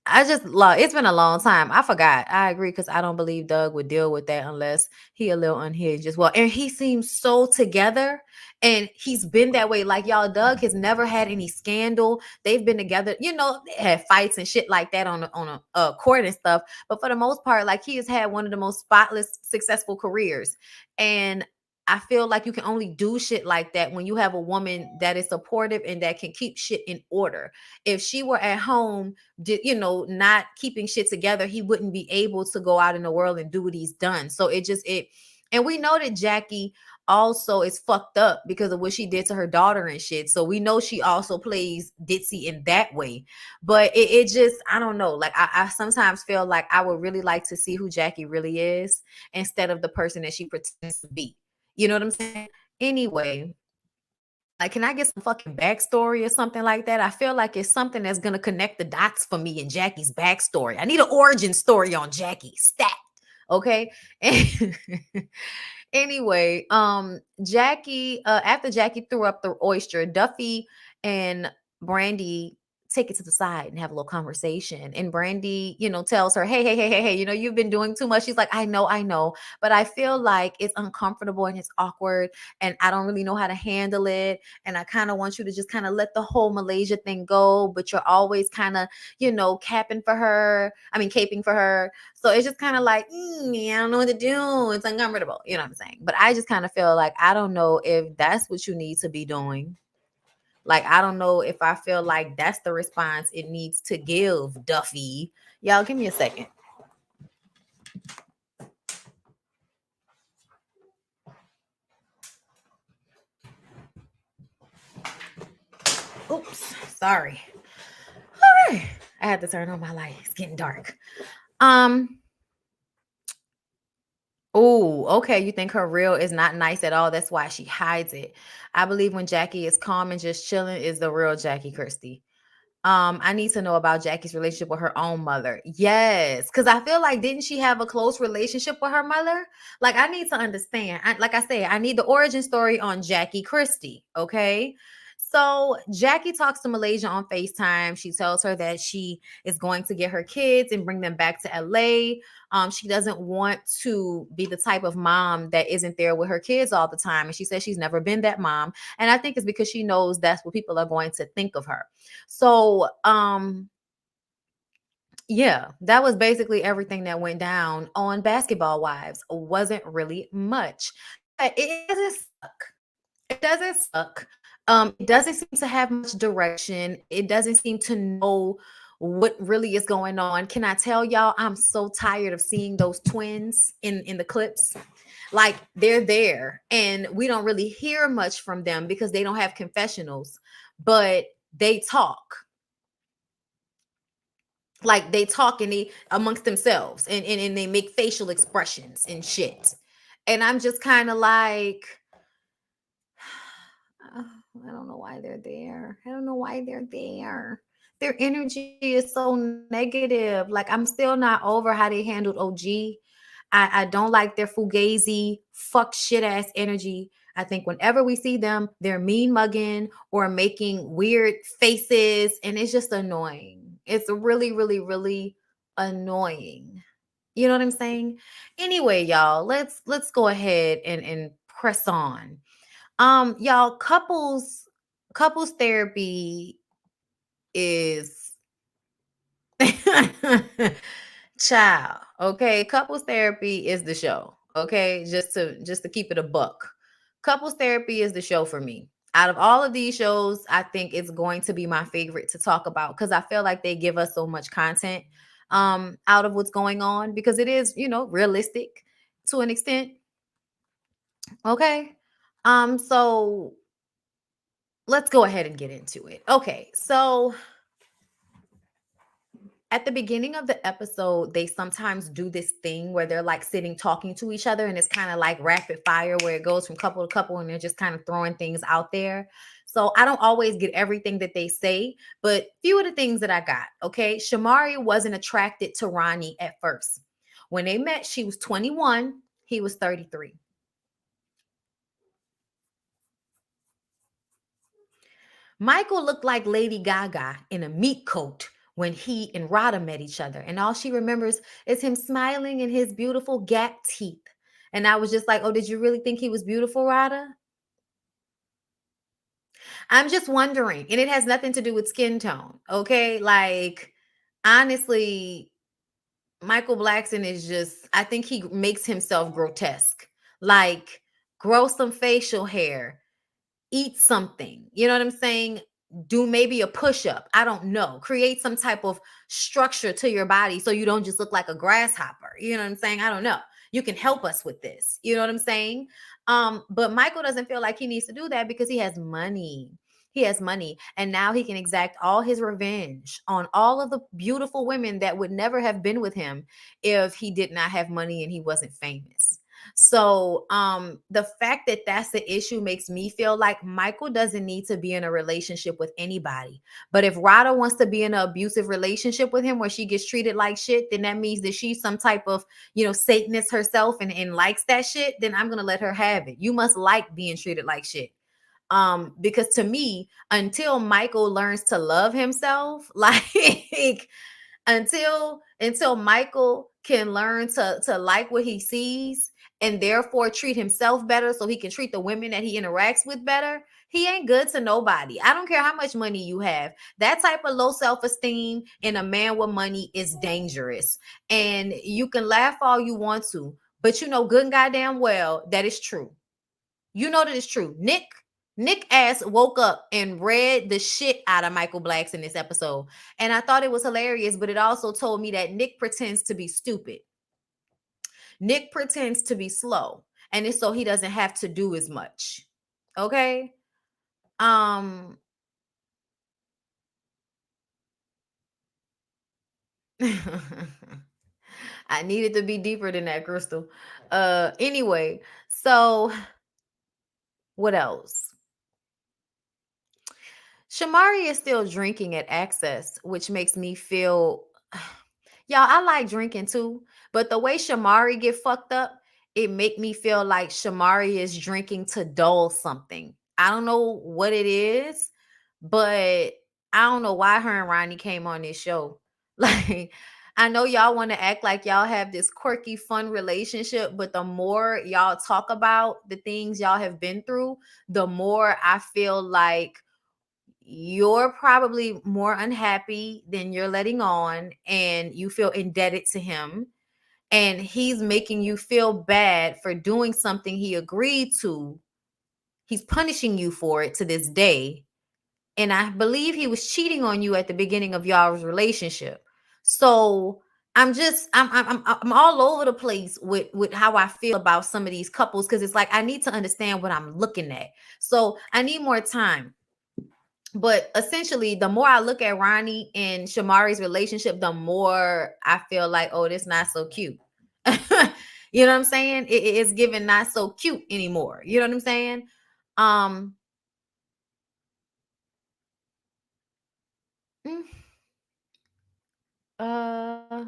I just love it's been a long time. I forgot. I agree because I don't believe Doug would deal with that unless he a little unhinged as well. And he seems so together, and he's been that way. Like y'all, Doug has never had any scandal. They've been together, they had fights and shit like that on a court and stuff. But for the most part, like he has had one of the most spotless, successful careers. And I feel like you can only do shit like that when you have a woman that is supportive and that can keep shit in order. If she were at home, not keeping shit together, he wouldn't be able to go out in the world and do what he's done. So and we know that Jackie also is fucked up because of what she did to her daughter and shit. So we know she also plays ditzy in that way. But it just, I don't know. Like I sometimes feel like I would really like to see who Jackie really is instead of the person that she pretends to be. You know what I'm saying? Anyway, like, can I get some fucking backstory or something like that? I feel like it's something that's going to connect the dots for me in Jackie's backstory. I need an origin story on Jackie. Stat. Okay. Anyway, Jackie, after Jackie threw up the oyster, Duffy and Brandy take it to the side and have a little conversation. And Brandy, tells her, hey, you've been doing too much. She's like, I know, but I feel like it's uncomfortable and it's awkward and I don't really know how to handle it. And I kind of want you to just kind of let the whole Malaysia thing go, but you're always kind of, caping for her. So it's just kind of like, I don't know what to do. It's uncomfortable. You know what I'm saying? But I just kind of feel like, I don't know if that's what you need to be doing. Like, I don't know if I feel like that's the response it needs to give, Duffy. Y'all, give me a second. Oops, sorry. All right. I had to turn on my light. It's getting dark. Oh, okay. You think her real is not nice at all. That's why she hides it. I believe when Jackie is calm and just chilling is the real Jackie Christie. I need to know about Jackie's relationship with her own mother. Yes, because I feel like didn't she have a close relationship with her mother? Like I need to understand. Like I said, I need the origin story on Jackie Christie. Okay. So Jackie talks to Malaysia on FaceTime. She tells her that she is going to get her kids and bring them back to LA. She doesn't want to be the type of mom that isn't there with her kids all the time. And she says she's never been that mom. And I think it's because she knows that's what people are going to think of her. So, yeah, that was basically everything that went down on Basketball Wives. Wasn't really much. But it doesn't suck. It doesn't suck. It doesn't seem to have much direction. It doesn't seem to know what really is going on. Can I tell y'all, I'm so tired of seeing those twins in the clips. Like they're there and we don't really hear much from them because they don't have confessionals, but they talk. Like they talk and they amongst themselves and they make facial expressions and shit. And I'm just kind of like, I don't know why they're there. I don't know why they're there. Their energy is so negative. Like I'm still not over how they handled OG. I don't like their fugazi, fuck shit ass energy. I think whenever we see them, they're mean mugging or making weird faces, and it's just annoying. It's really, really, really annoying. You know what I'm saying? Anyway, y'all, let's go ahead and press on. Y'all, couples therapy is child. Okay, couples therapy is the show. Okay, just to keep it a buck. Couples therapy is the show for me. Out of all of these shows, I think it's going to be my favorite to talk about because I feel like they give us so much content out of what's going on because it is, realistic to an extent. Okay. So let's go ahead and get into it. Okay, so at the beginning of the episode, they sometimes do this thing where they're like sitting talking to each other, and it's kind of like rapid fire where it goes from couple to couple and they're just kind of throwing things out there. So I don't always get everything that they say, but few of the things that I got. Okay, Shamari wasn't attracted to Ronnie at first. When they met, she was 21, he was 33. Michael looked like Lady Gaga in a meat coat when he and Rada met each other. And all she remembers is him smiling and his beautiful gap teeth. And I was just like, oh, did you really think he was beautiful, Rada? I'm just wondering. And it has nothing to do with skin tone. Okay. Like, honestly, Michael Blackson is just, I think he makes himself grotesque. Like, grow some facial hair, eat something. You know what I'm saying? Do maybe a push-up. I don't know. Create some type of structure to your body so you don't just look like a grasshopper. You know what I'm saying? I don't know. You can help us with this. You know what I'm saying? But Michael doesn't feel like he needs to do that because he has money. He has money. And now he can exact all his revenge on all of the beautiful women that would never have been with him if he did not have money and he wasn't famous. So the fact that that's the issue makes me feel like Michael doesn't need to be in a relationship with anybody. But if Rada wants to be in an abusive relationship with him where she gets treated like shit, then that means that she's some type of, Satanist herself and likes that shit, then I'm gonna let her have it. You must like being treated like shit. Because to me, until Michael learns to love himself, like until Michael can learn to like what he sees and therefore treat himself better so he can treat the women that he interacts with better, he ain't good to nobody. I don't care how much money you have. That type of low self-esteem in a man with money is dangerous. And you can laugh all you want to, but you know good and goddamn well that is true. You know that it's true. Nick ass woke up and read the shit out of Michael Blacks in this episode. And I thought it was hilarious, but it also told me that Nick pretends to be stupid. Nick pretends to be slow. And it's so he doesn't have to do as much. Okay? Um I needed to be deeper than that, Crystal. Anyway, so what else? Shamari is still drinking at Access, which makes me feel y'all, I like drinking too, but the way Shamari get fucked up, it make me feel like Shamari is drinking to dull something. I don't know what it is, but I don't know why her and Ronnie came on this show. Like, I know y'all want to act like y'all have this quirky, fun relationship, but the more y'all talk about the things y'all have been through, the more I feel like you're probably more unhappy than you're letting on, and you feel indebted to him, and he's making you feel bad for doing something he agreed to. He's punishing you for it to this day, and I believe he was cheating on you at the beginning of y'all's relationship. So I'm all over the place with how I feel about some of these couples, because it's like I need to understand what I'm looking at. So I need more time. But essentially, the more I look at Ronnie and Shamari's relationship, the more I feel like, oh, this not so cute. You know what I'm saying? It's given not so cute anymore. You know what I'm saying? Um, mm, uh,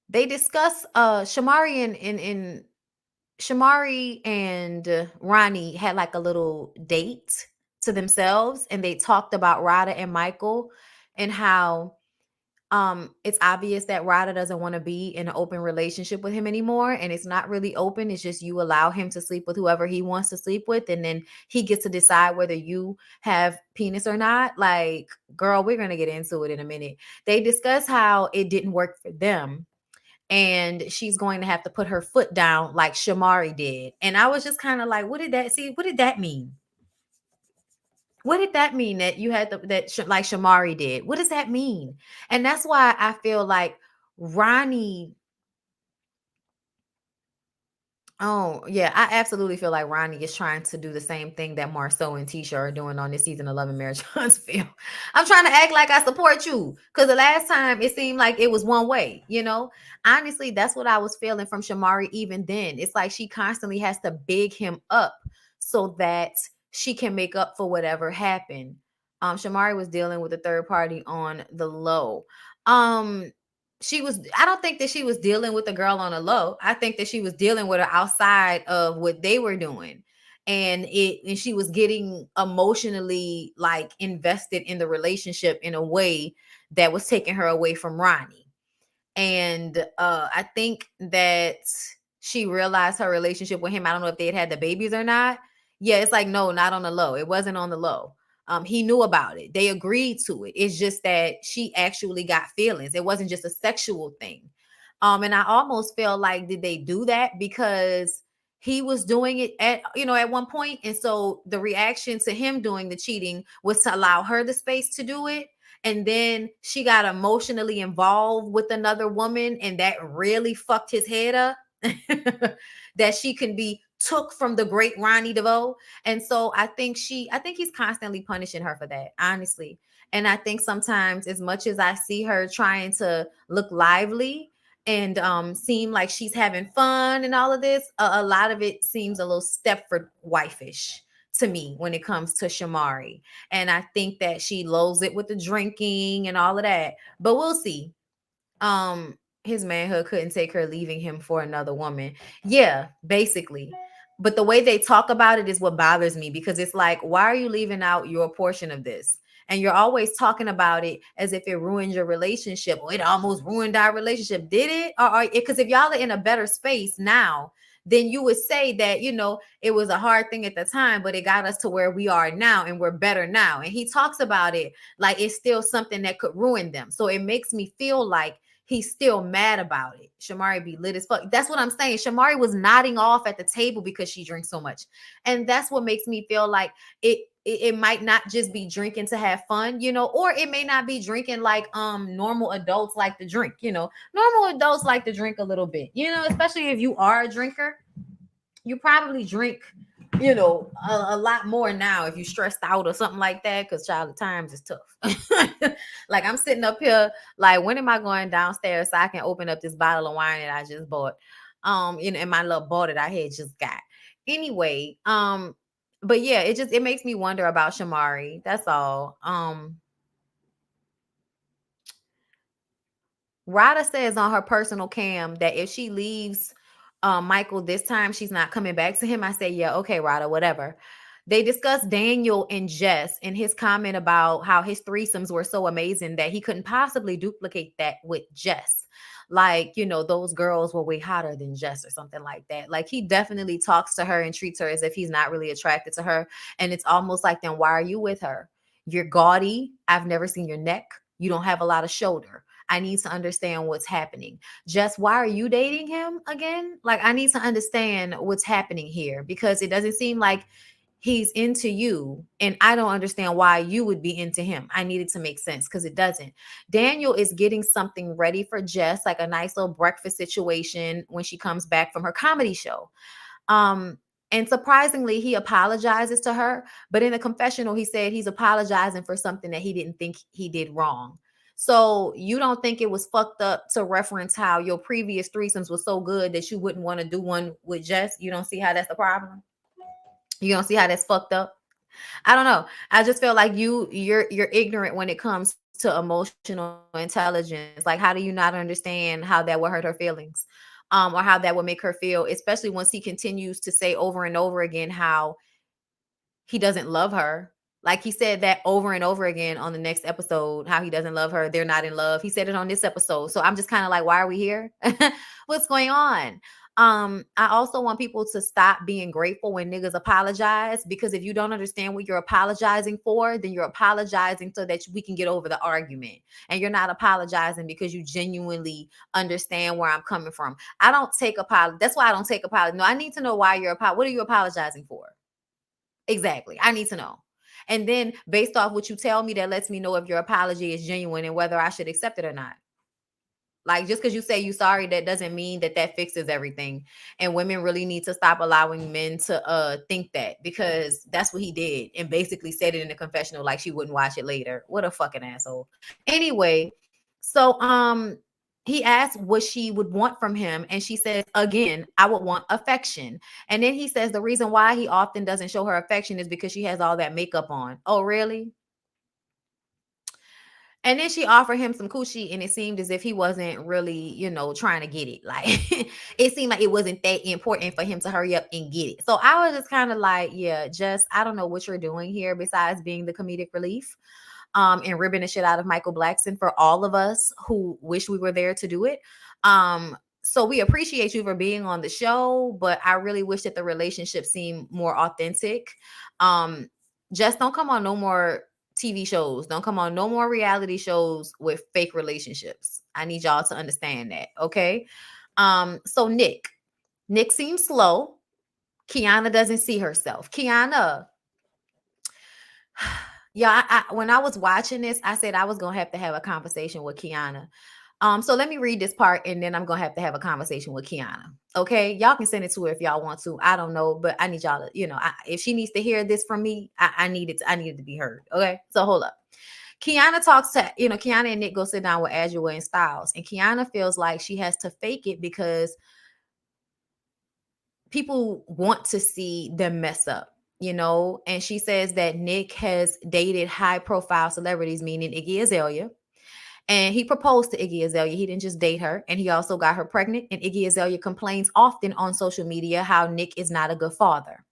they discuss Shamari and Ronnie had like a little date to themselves, and they talked about Rada and Michael and how it's obvious that Rada doesn't want to be in an open relationship with him anymore, and it's not really open. It's just you allow him to sleep with whoever he wants to sleep with, and then he gets to decide whether you have penis or not. Like, girl, we're gonna get into it in a minute. They discuss how it didn't work for them, and she's going to have to put her foot down like Shamari did. And I was just kind of like, what did that mean? What did that mean that you had like Shamari did? What does that mean? And that's why I feel like Ronnie. Oh, yeah, I absolutely feel like Ronnie is trying to do the same thing that Marceau and Tisha are doing on this season 11 Marriage Huntsville. I'm trying to act like I support you, because the last time it seemed like it was one way, you know? Honestly, that's what I was feeling from Shamari even then. It's like she constantly has to big him up so that she can make up for whatever happened. Shamari was dealing with a third party on the low. Um, I don't think that she was dealing with the girl on a low. I think that she was dealing with her outside of what they were doing. And she was getting emotionally like invested in the relationship in a way that was taking her away from Ronnie. And I think that she realized her relationship with him, I don't know if they had the babies or not. Yeah, it's like, no, not on the low. It wasn't on the low. He knew about it. They agreed to it. It's just that she actually got feelings. It wasn't just a sexual thing. And I almost feel like, did they do that because he was doing it at one point, and so the reaction to him doing the cheating was to allow her the space to do it, and then she got emotionally involved with another woman, and that really fucked his head up. That she can be took from the great Ronnie DeVoe. And so I think he's constantly punishing her for that, honestly. And I think sometimes, as much as I see her trying to look lively and seem like she's having fun and all of this, a lot of it seems a little Stepford wifeish to me when it comes to Shamari. And I think that she loathes it with the drinking and all of that. But we'll see. His manhood couldn't take her leaving him for another woman. Yeah, basically. But the way they talk about it is what bothers me, because it's like, why are you leaving out your portion of this? And you're always talking about it as if it ruined your relationship, or it almost ruined our relationship. Did it? Or because if y'all are in a better space now, then you would say that, it was a hard thing at the time, but it got us to where we are now and we're better now. And he talks about it like it's still something that could ruin them. So it makes me feel like he's still mad about it. Shamari be lit as fuck. That's what I'm saying. Shamari was nodding off at the table because she drinks so much. And that's what makes me feel like it might not just be drinking to have fun, or it may not be drinking like normal adults like to drink, Normal adults like to drink a little bit, especially if you are a drinker. You probably drink, a lot more now if you're stressed out or something like that, because child, the times is tough. Like, I'm sitting up here like, when am I going downstairs so I can open up this bottle of wine that I just bought, in my little bottle that I had just got. Anyway, but yeah, it makes me wonder about Shamari. That's all. Rada says on her personal cam that if she leaves Michael this time, she's not coming back to him. I say, yeah, okay, Rada, whatever. They discussed Daniel and Jess and his comment about how his threesomes were so amazing that he couldn't possibly duplicate that with Jess. Like, those girls were way hotter than Jess or something like that. Like, he definitely talks to her and treats her as if he's not really attracted to her. And it's almost like, then why are you with her? You're gaudy. I've never seen your neck. You don't have a lot of shoulder. I need to understand what's happening. Jess, why are you dating him again? Like, I need to understand what's happening here, because it doesn't seem like he's into you, and I don't understand why you would be into him. I need it to make sense, because it doesn't. Daniel is getting something ready for Jess, like a nice little breakfast situation when she comes back from her comedy show. And surprisingly, he apologizes to her, but in a confessional, he said he's apologizing for something that he didn't think he did wrong. So you don't think it was fucked up to reference how your previous threesomes were so good that you wouldn't want to do one with Jess? You don't see how that's the problem? You don't see how that's fucked up? I don't know. I just feel like you're ignorant when it comes to emotional intelligence. Like, how do you not understand how that would hurt her feelings? Or how that would make her feel, especially once he continues to say over and over again how he doesn't love her. Like, he said that over and over again on the next episode, how he doesn't love her. They're not in love. He said it on this episode. So I'm just kind of like, why are we here? What's going on? I also want people to stop being grateful when niggas apologize, because if you don't understand what you're apologizing for, then you're apologizing so that we can get over the argument. And you're not apologizing because you genuinely understand where I'm coming from. I don't take apology. That's why I don't take apology. No, I need to know why you're what are you apologizing for? Exactly. I need to know. And then based off what you tell me, that lets me know if your apology is genuine and whether I should accept it or not. Like, just because you say you sorry, that doesn't mean that fixes everything. And women really need to stop allowing men to think that, because that's what he did, and basically said it in the confessional like she wouldn't watch it later. What a fucking asshole. Anyway, so he asked what she would want from him, and she says, again, I would want affection. And then he says the reason why he often doesn't show her affection is because she has all that makeup on. Oh, really? And then she offered him some coochie, and it seemed as if he wasn't really, trying to get it. Like, it seemed like it wasn't that important for him to hurry up and get it. So I was just kind of like, yeah, just, I don't know what you're doing here besides being the comedic relief, and ribbing the shit out of Michael Blackson for all of us who wish we were there to do it. So we appreciate you for being on the show, but I really wish that the relationship seemed more authentic. Just don't come on no more TV shows. Don't come on no more reality shows with fake relationships. I need y'all to understand that. Okay. So Nick seems slow. Kiana doesn't see herself. Kiana, yeah, when I was watching this, I said I was going to have a conversation with Kiana. So let me read this part, and then I'm going to have a conversation with Kiana. Okay. Y'all can send it to her if y'all want to. I don't know, but I need y'all to, if she needs to hear this from me, I need it to be heard. Okay. So hold up. Kiana talks to, Kiana and Nick go sit down with Adjua and Styles. And Kiana feels like she has to fake it because people want to see them mess up, And she says that Nick has dated high profile celebrities, meaning Iggy Azalea. And he proposed to Iggy Azalea. He didn't just date her. And he also got her pregnant. And Iggy Azalea complains often on social media how Nick is not a good father.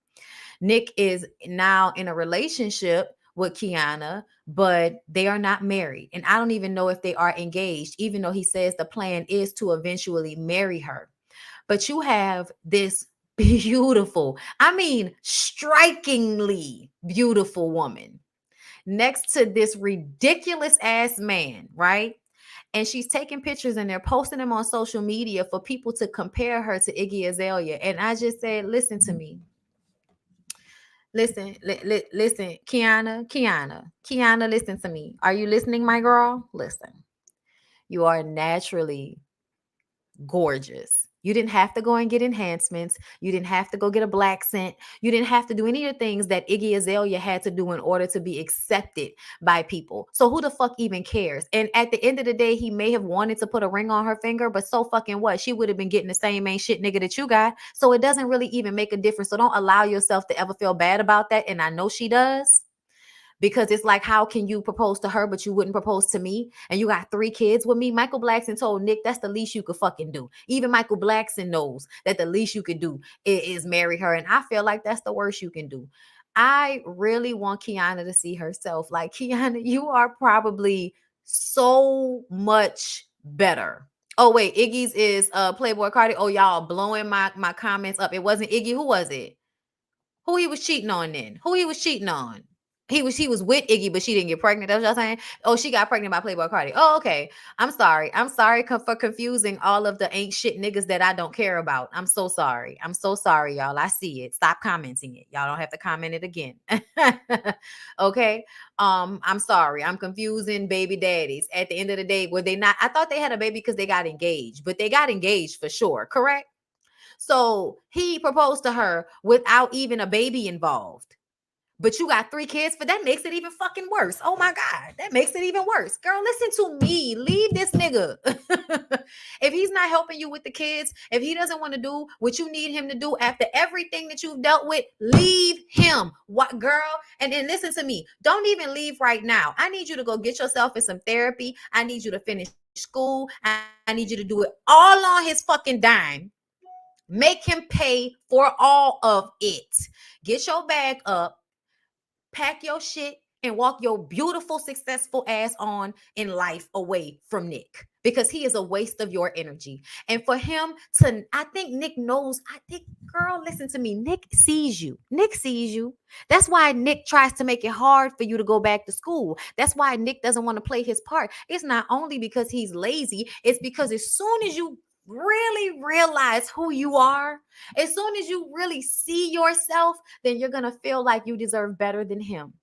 Nick is now in a relationship with Kiana, but they are not married. And I don't even know if they are engaged, even though he says the plan is to eventually marry her. But you have this beautiful, I mean, strikingly beautiful woman next to this ridiculous ass man, right? And she's taking pictures and they're posting them on social media for people to compare her to Iggy Azalea. And I just said, listen to me. Listen, Kiana, listen to me. Are you listening, my girl? Listen. You are naturally gorgeous. You didn't have to go and get enhancements. You didn't have to go get a black scent. You didn't have to do any of the things that Iggy Azalea had to do in order to be accepted by people. So who the fuck even cares? And at the end of the day, he may have wanted to put a ring on her finger, but so fucking what? She would have been getting the same ain't shit nigga that you got. So it doesn't really even make a difference. So don't allow yourself to ever feel bad about that. And I know she does. Because it's like, how can you propose to her, but you wouldn't propose to me? And you got 3 kids with me. Michael Blackson told Nick that's the least you could fucking do. Even Michael Blackson knows that the least you could do is marry her. And I feel like that's the worst you can do. I really want Kiana to see herself. Like, Kiana, you are probably so much better. Oh, wait, Iggy's is Playboy Cardi. Oh, y'all blowing my comments up. It wasn't Iggy. Who was it? Who he was cheating on then? Who he was cheating on? He was with Iggy, but she didn't get pregnant. That's what y'all saying. Oh, she got pregnant by Playboy Cardi. Oh, okay. I'm sorry. I'm sorry for confusing all of the ain't shit niggas that I don't care about. I'm so sorry. I'm so sorry, y'all. I see it. Stop commenting it. Y'all don't have to comment it again. Okay. I'm sorry. I'm confusing baby daddies. At the end of the day, were they not? I thought they had a baby because they got engaged, but they got engaged for sure. Correct. So he proposed to her without even a baby involved. But you got 3 kids, but that makes it even fucking worse. Oh my God, that makes it even worse. Girl, listen to me. Leave this nigga. If he's not helping you with the kids, if he doesn't want to do what you need him to do after everything that you've dealt with, leave him. What, girl? And then listen to me. Don't even leave right now. I need you to go get yourself in some therapy. I need you to finish school. I need you to do it all on his fucking dime. Make him pay for all of it. Get your bag up, pack your shit, and walk your beautiful, successful ass on in life away from Nick, because he is a waste of your energy. And for him to, I think Nick knows, girl, listen to me. Nick sees you. Nick sees you. That's why Nick tries to make it hard for you to go back to school. That's why Nick doesn't want to play his part. It's not only because he's lazy, it's because as soon as you really realize who you are, as soon as you really see yourself, then you're going to feel like you deserve better than him.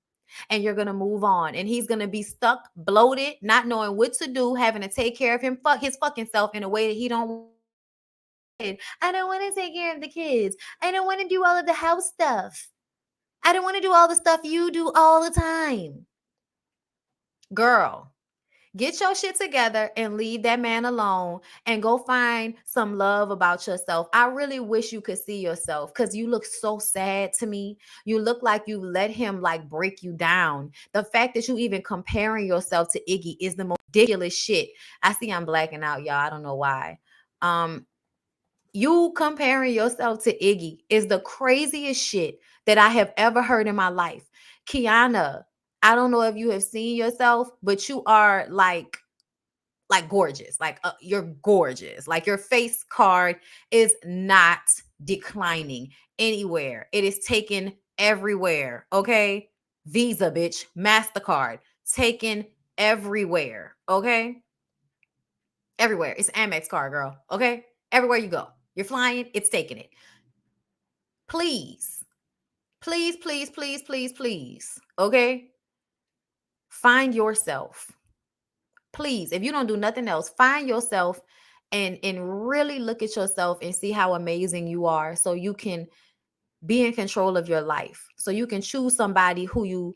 And you're going to move on. And he's going to be stuck, bloated, not knowing what to do, having to take care of his fucking self in a way that he don't want. I don't want to take care of the kids. I don't want to do all of the house stuff. I don't want to do all the stuff you do all the time. Girl, get your shit together and leave that man alone and go find some love about yourself. I really wish you could see yourself, because you look so sad to me. You look like you let him like break you down. The fact that you even comparing yourself to Iggy is the most ridiculous shit. I see I'm blacking out, y'all. I don't know why. You comparing yourself to Iggy is the craziest shit that I have ever heard in my life. Kiana, I don't know if you have seen yourself, but you are like gorgeous. Like you're gorgeous. Like your face card is not declining anywhere. It is taken everywhere. Okay. Visa, bitch, MasterCard, taken everywhere. Okay. Everywhere. It's Amex card, girl. Okay. Everywhere you go, you're flying, it's taking it. Please, please, please, please, please, please. Okay. Find yourself. Please, if you don't do nothing else, find yourself and really look at yourself and see how amazing you are, so you can be in control of your life, so you can choose somebody who you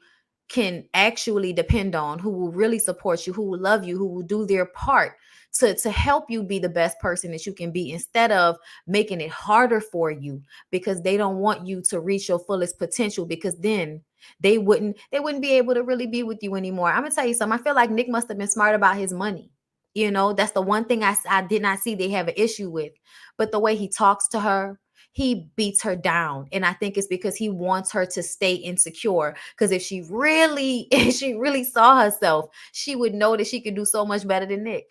can actually depend on, who will really support you, who will love you, who will do their part to help you be the best person that you can be, instead of making it harder for you because they don't want you to reach your fullest potential, because then they wouldn't be able to really be with you anymore. I'm gonna tell you something. I feel like Nick must have been smart about his money. That's the one thing I did not see they have an issue with. But the way he talks to her, he beats her down. And I think it's because he wants her to stay insecure. Because if she really, if she really saw herself, she would know that she could do so much better than Nick.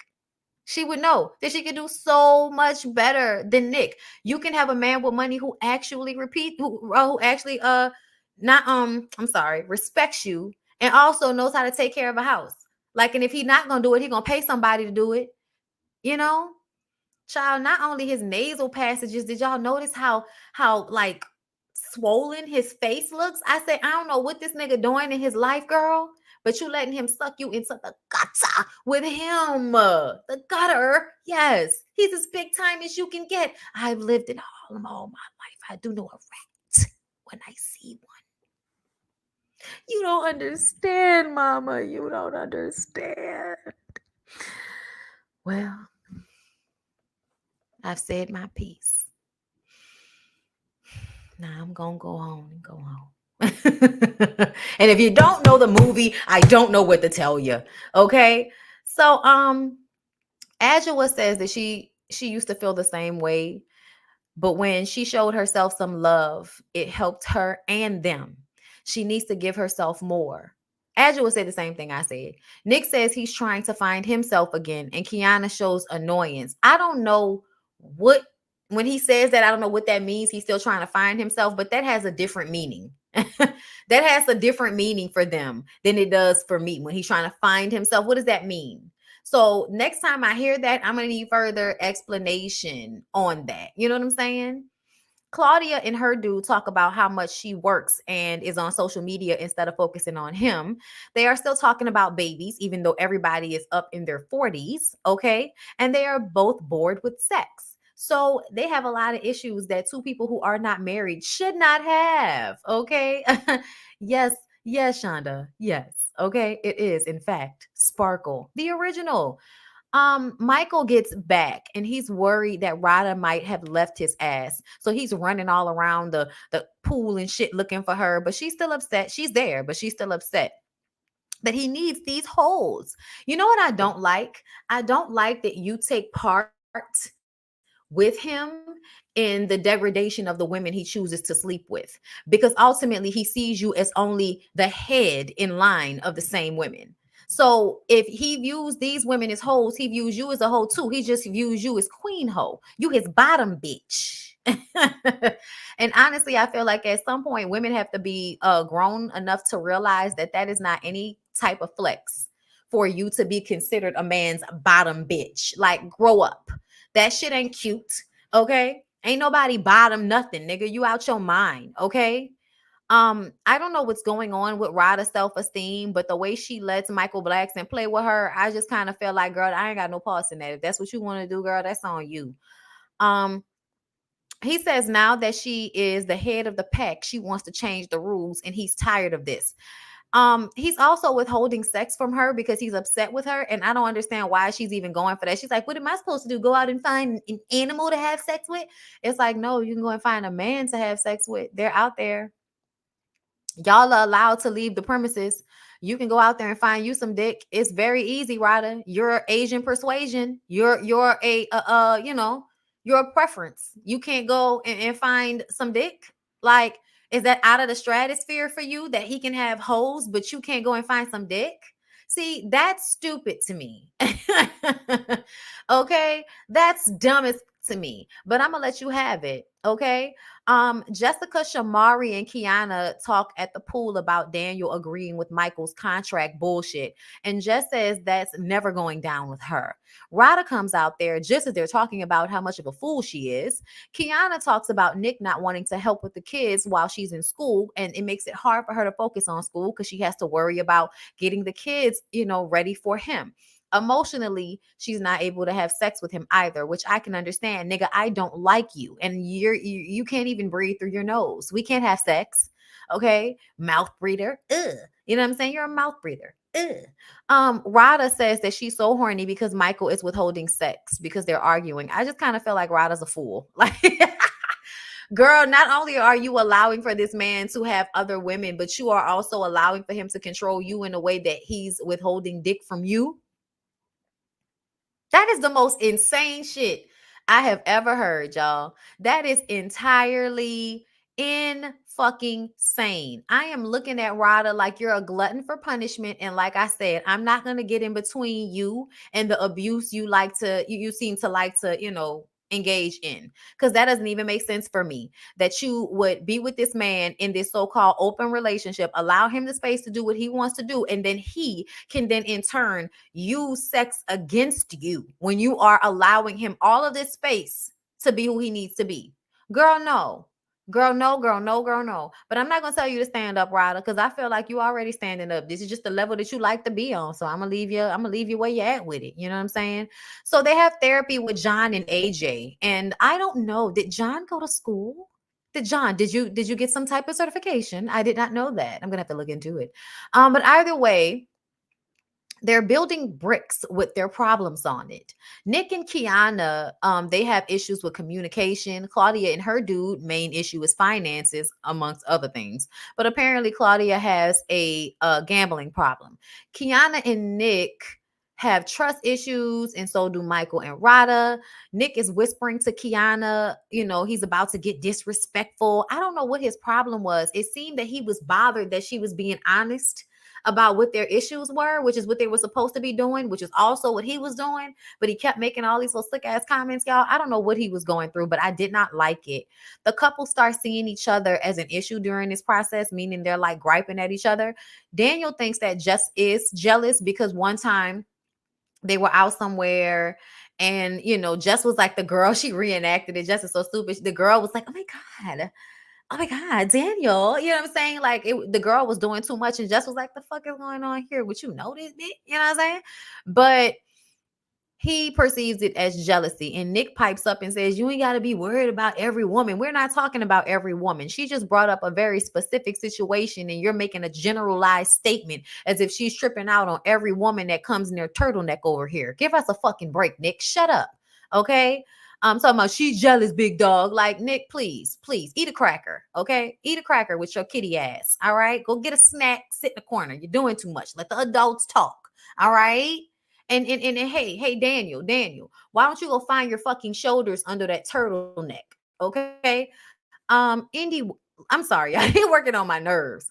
She would know that she could do so much better than Nick. You can have a man with money who actually who actually not I'm sorry, respects you, and also knows how to take care of a house. Like, and if he's not gonna do it, he's gonna pay somebody to do it. You know, Child, not only his nasal passages, did y'all notice how like swollen his face looks? I say, I don't know what this nigga doing in his life, girl, but you letting him suck you into the gutter with him. The gutter. Yes. He's as big time as you can get. I've lived in Harlem all my life. I do know a rat when I see one. You don't understand, mama. You don't understand. Well, I've said my piece. Now I'm gonna go on and go home. And if you don't know the movie, I don't know what to tell you. Okay. So Adjua says that she used to feel the same way, but when she showed herself some love, it helped her and them. She needs to give herself more. Adjua said the same thing I said. Nick says he's trying to find himself again, and Kiana shows annoyance. I don't know what, when he says that, I don't know what that means. He's still trying to find himself, but that has a different meaning. That has a different meaning for them than it does for me. When he's trying to find himself, what does that mean? So next time I hear that, I'm going to need further explanation on that. You know what I'm saying? Claudia and her dude talk about how much she works and is on social media instead of focusing on him. They are still talking about babies, even though everybody is up in their 40s. Okay. And they are both bored with sex. So they have a lot of issues that two people who are not married should not have. Okay. Yes. Yes, Shonda. Yes. Okay. It is, in fact, Sparkle, the original. Michael gets back and he's worried that Rada might have left his ass. So he's running all around the pool and shit looking for her, but she's still upset. She's there, but she's still upset that he needs these holes. You know what I don't like? I don't like that you take part with him in the degradation of the women he chooses to sleep with, because ultimately he sees you as only the head in line of the same women. So if he views these women as hoes, he views you as a hoe too. He just views you as queen hoe. You his bottom bitch. And honestly, I feel like at some point women have to be grown enough to realize that that is not any type of flex for you to be considered a man's bottom bitch. Like, grow up. That shit ain't cute. Okay. Ain't nobody bottom nothing, nigga. You out your mind. Okay. I don't know what's going on with Rada's self-esteem, but the way she lets Michael Blackson play with her, I just kind of feel like, girl, I ain't got no pulse in that. If that's what you want to do, girl, that's on you. Um, he says now that she is the head of the pack, she wants to change the rules, and he's tired of this. He's also withholding sex from her because he's upset with her, and I don't understand why she's even going for that. She's like, what am I supposed to do? Go out and find an animal to have sex with? It's like, no, you can go and find a man to have sex with. They're out there. Y'all are allowed to leave the premises. You can go out there and find you some dick. It's very easy, Ryder. You're Asian persuasion. You're a your preference. You can't go and find some dick. Like, is that out of the stratosphere for you that he can have hoes, but you can't go and find some dick? See, that's stupid to me. Okay, that's dumb as to me, but I'm gonna let you have it. Okay. Jessica, Shamari, and Kiana talk at the pool about Daniel agreeing with Michael's contract bullshit. And Jess says that's never going down with her. Rada comes out there just as they're talking about how much of a fool she is. Kiana talks about Nick not wanting to help with the kids while she's in school, and it makes it hard for her to focus on school because she has to worry about getting the kids, ready for him. Emotionally, she's not able to have sex with him either, which I can understand. Nigga, I don't like you, and you can't even breathe through your nose. We can't have sex. Okay, mouth breather. Ugh. You know what I'm saying? You're a mouth breather. Ugh. Rada says that she's so horny because Michael is withholding sex because they're arguing. I just kind of feel like Rada's a fool. Like, girl, not only are you allowing for this man to have other women, but you are also allowing for him to control you in a way that he's withholding dick from you. That is the most insane shit I have ever heard, y'all. That is entirely in fucking sane. I am looking at Rada like you're a glutton for punishment. And like I said, I'm not gonna get in between you and the abuse you seem to like to, engage in. Because that doesn't even make sense for me. That you would be with this man in this so-called open relationship, allow him the space to do what he wants to do, and then he can then in turn use sex against you when you are allowing him all of this space to be who he needs to be. Girl, no. Girl, no, girl, no, girl, no. But I'm not gonna tell you to stand up, Ryder, because I feel like you already standing up. This is just the level that you like to be on. So I'm gonna leave you where you're at with it. You know what I'm saying? So they have therapy with John and AJ. And I don't know, did John go to school? Did you get some type of certification? I did not know that. I'm gonna have to look into it. But either way, they're building bricks with their problems on it. Nick and Kiana, they have issues with communication. Claudia and her dude, main issue is finances, amongst other things. But apparently, Claudia has a gambling problem. Kiana and Nick have trust issues, and so do Michael and Rada. Nick is whispering to Kiana, he's about to get disrespectful. I don't know what his problem was. It seemed that he was bothered that she was being honest about what their issues were, which is what they were supposed to be doing, which is also what he was doing. But he kept making all these little slick ass comments, y'all. I don't know what he was going through, but I did not like it. The couple start seeing each other as an issue during this process, meaning they're like griping at each other. Daniel thinks that Jess is jealous because one time they were out somewhere and, Jess was like the girl. She reenacted it. Jess is so stupid. The girl was like, oh my God, Daniel, you know what I'm saying? Like the girl was doing too much and Jess was like, the fuck is going on here? Would you know this bitch? You know what I'm saying? But he perceives it as jealousy. And Nick pipes up and says, you ain't got to be worried about every woman. We're not talking about every woman. She just brought up a very specific situation and you're making a generalized statement as if she's tripping out on every woman that comes in their turtleneck over here. Give us a fucking break, Nick. Shut up. Okay? I'm talking about she's jealous, big dog. Like, Nick, please, eat a cracker. Okay? Eat a cracker with your kitty ass. All right? Go get a snack, sit in the corner. You're doing too much. Let the adults talk. All right? And hey, Daniel, why don't you go find your fucking shoulders under that turtleneck? Okay? Indy, I'm sorry, I ain't working on my nerves.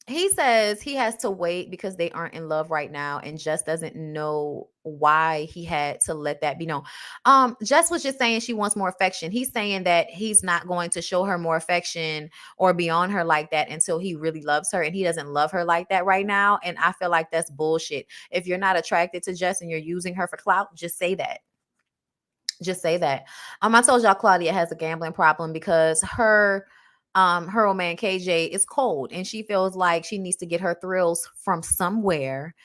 He says he has to wait because they aren't in love right now and Jess doesn't know why he had to let that be known. Jess was just saying she wants more affection. He's saying that he's not going to show her more affection or be on her like that until he really loves her, and he doesn't love her like that right now. And I feel like that's bullshit. If you're not attracted to Jess and you're using her for clout, just say that. Just say that. I told y'all Claudia has a gambling problem because her old man KJ is cold and she feels like she needs to get her thrills from somewhere.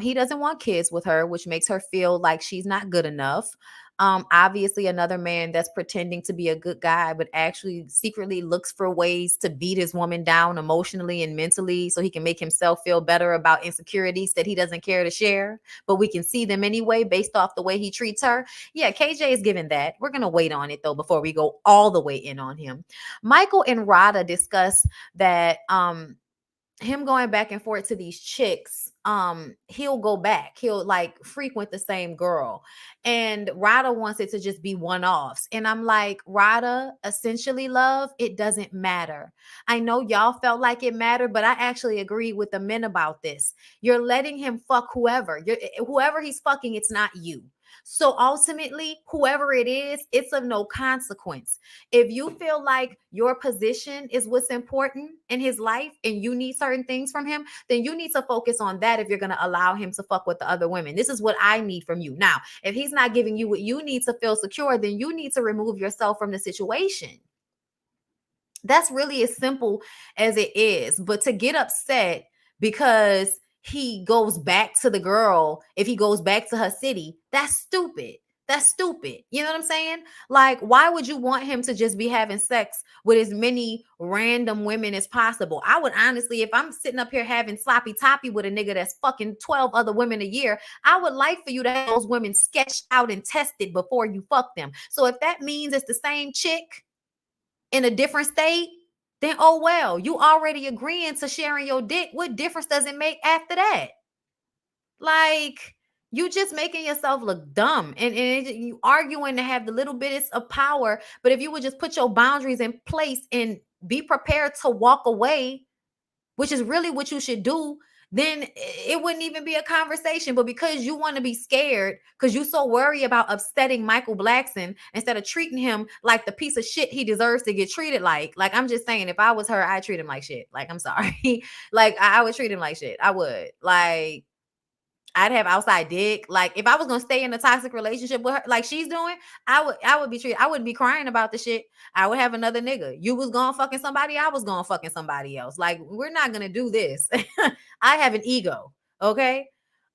He doesn't want kids with her, which makes her feel like she's not good enough. Obviously another man that's pretending to be a good guy, but actually secretly looks for ways to beat his woman down emotionally and mentally so he can make himself feel better about insecurities that he doesn't care to share, but we can see them anyway based off the way he treats her. Yeah, KJ is giving that. We're going to wait on it though before we go all the way in on him. Michael and Rada discuss that him going back and forth to these chicks, he'll go back. He'll like frequent the same girl. And Rada wants it to just be one-offs. And I'm like, Rada, essentially, love, it doesn't matter. I know y'all felt like it mattered, but I actually agree with the men about this. You're letting him fuck whoever. Whoever he's fucking, it's not you. So ultimately, whoever it is, it's of no consequence. If you feel like your position is what's important in his life and you need certain things from him, then you need to focus on that if you're going to allow him to fuck with the other women. This is what I need from you. Now, if he's not giving you what you need to feel secure, then you need to remove yourself from the situation. That's really as simple as it is. But to get upset because he goes back to the girl, if he goes back to her city, that's stupid. That's stupid. You know what I'm saying? Like, why would you want him to just be having sex with as many random women as possible? I would honestly, if I'm sitting up here having sloppy toppy with a nigga that's fucking 12 other women a year, I would like for you to have those women sketched out and tested before you fuck them. So if that means it's the same chick in a different state, then oh well, you already agreeing to sharing your dick. What difference does it make after that? Like, you just making yourself look dumb, and you arguing to have the little bits of power. But if you would just put your boundaries in place and be prepared to walk away, which is really what you should do, then it wouldn't even be a conversation. But because you want to be scared, because you so worried about upsetting Michael Blackson instead of treating him like the piece of shit he deserves to get treated like I'm just saying, if I was her, I'd treat him like shit. Like, I'm sorry. Like, I would treat him like shit. I would. Like, I'd have outside dick. Like, if I was gonna stay in a toxic relationship with her, like she's doing, I would be treated. I wouldn't be crying about the shit. I would have another nigga. You was going fucking somebody. I was going fucking somebody else. Like, we're not gonna do this. I have an ego. Okay.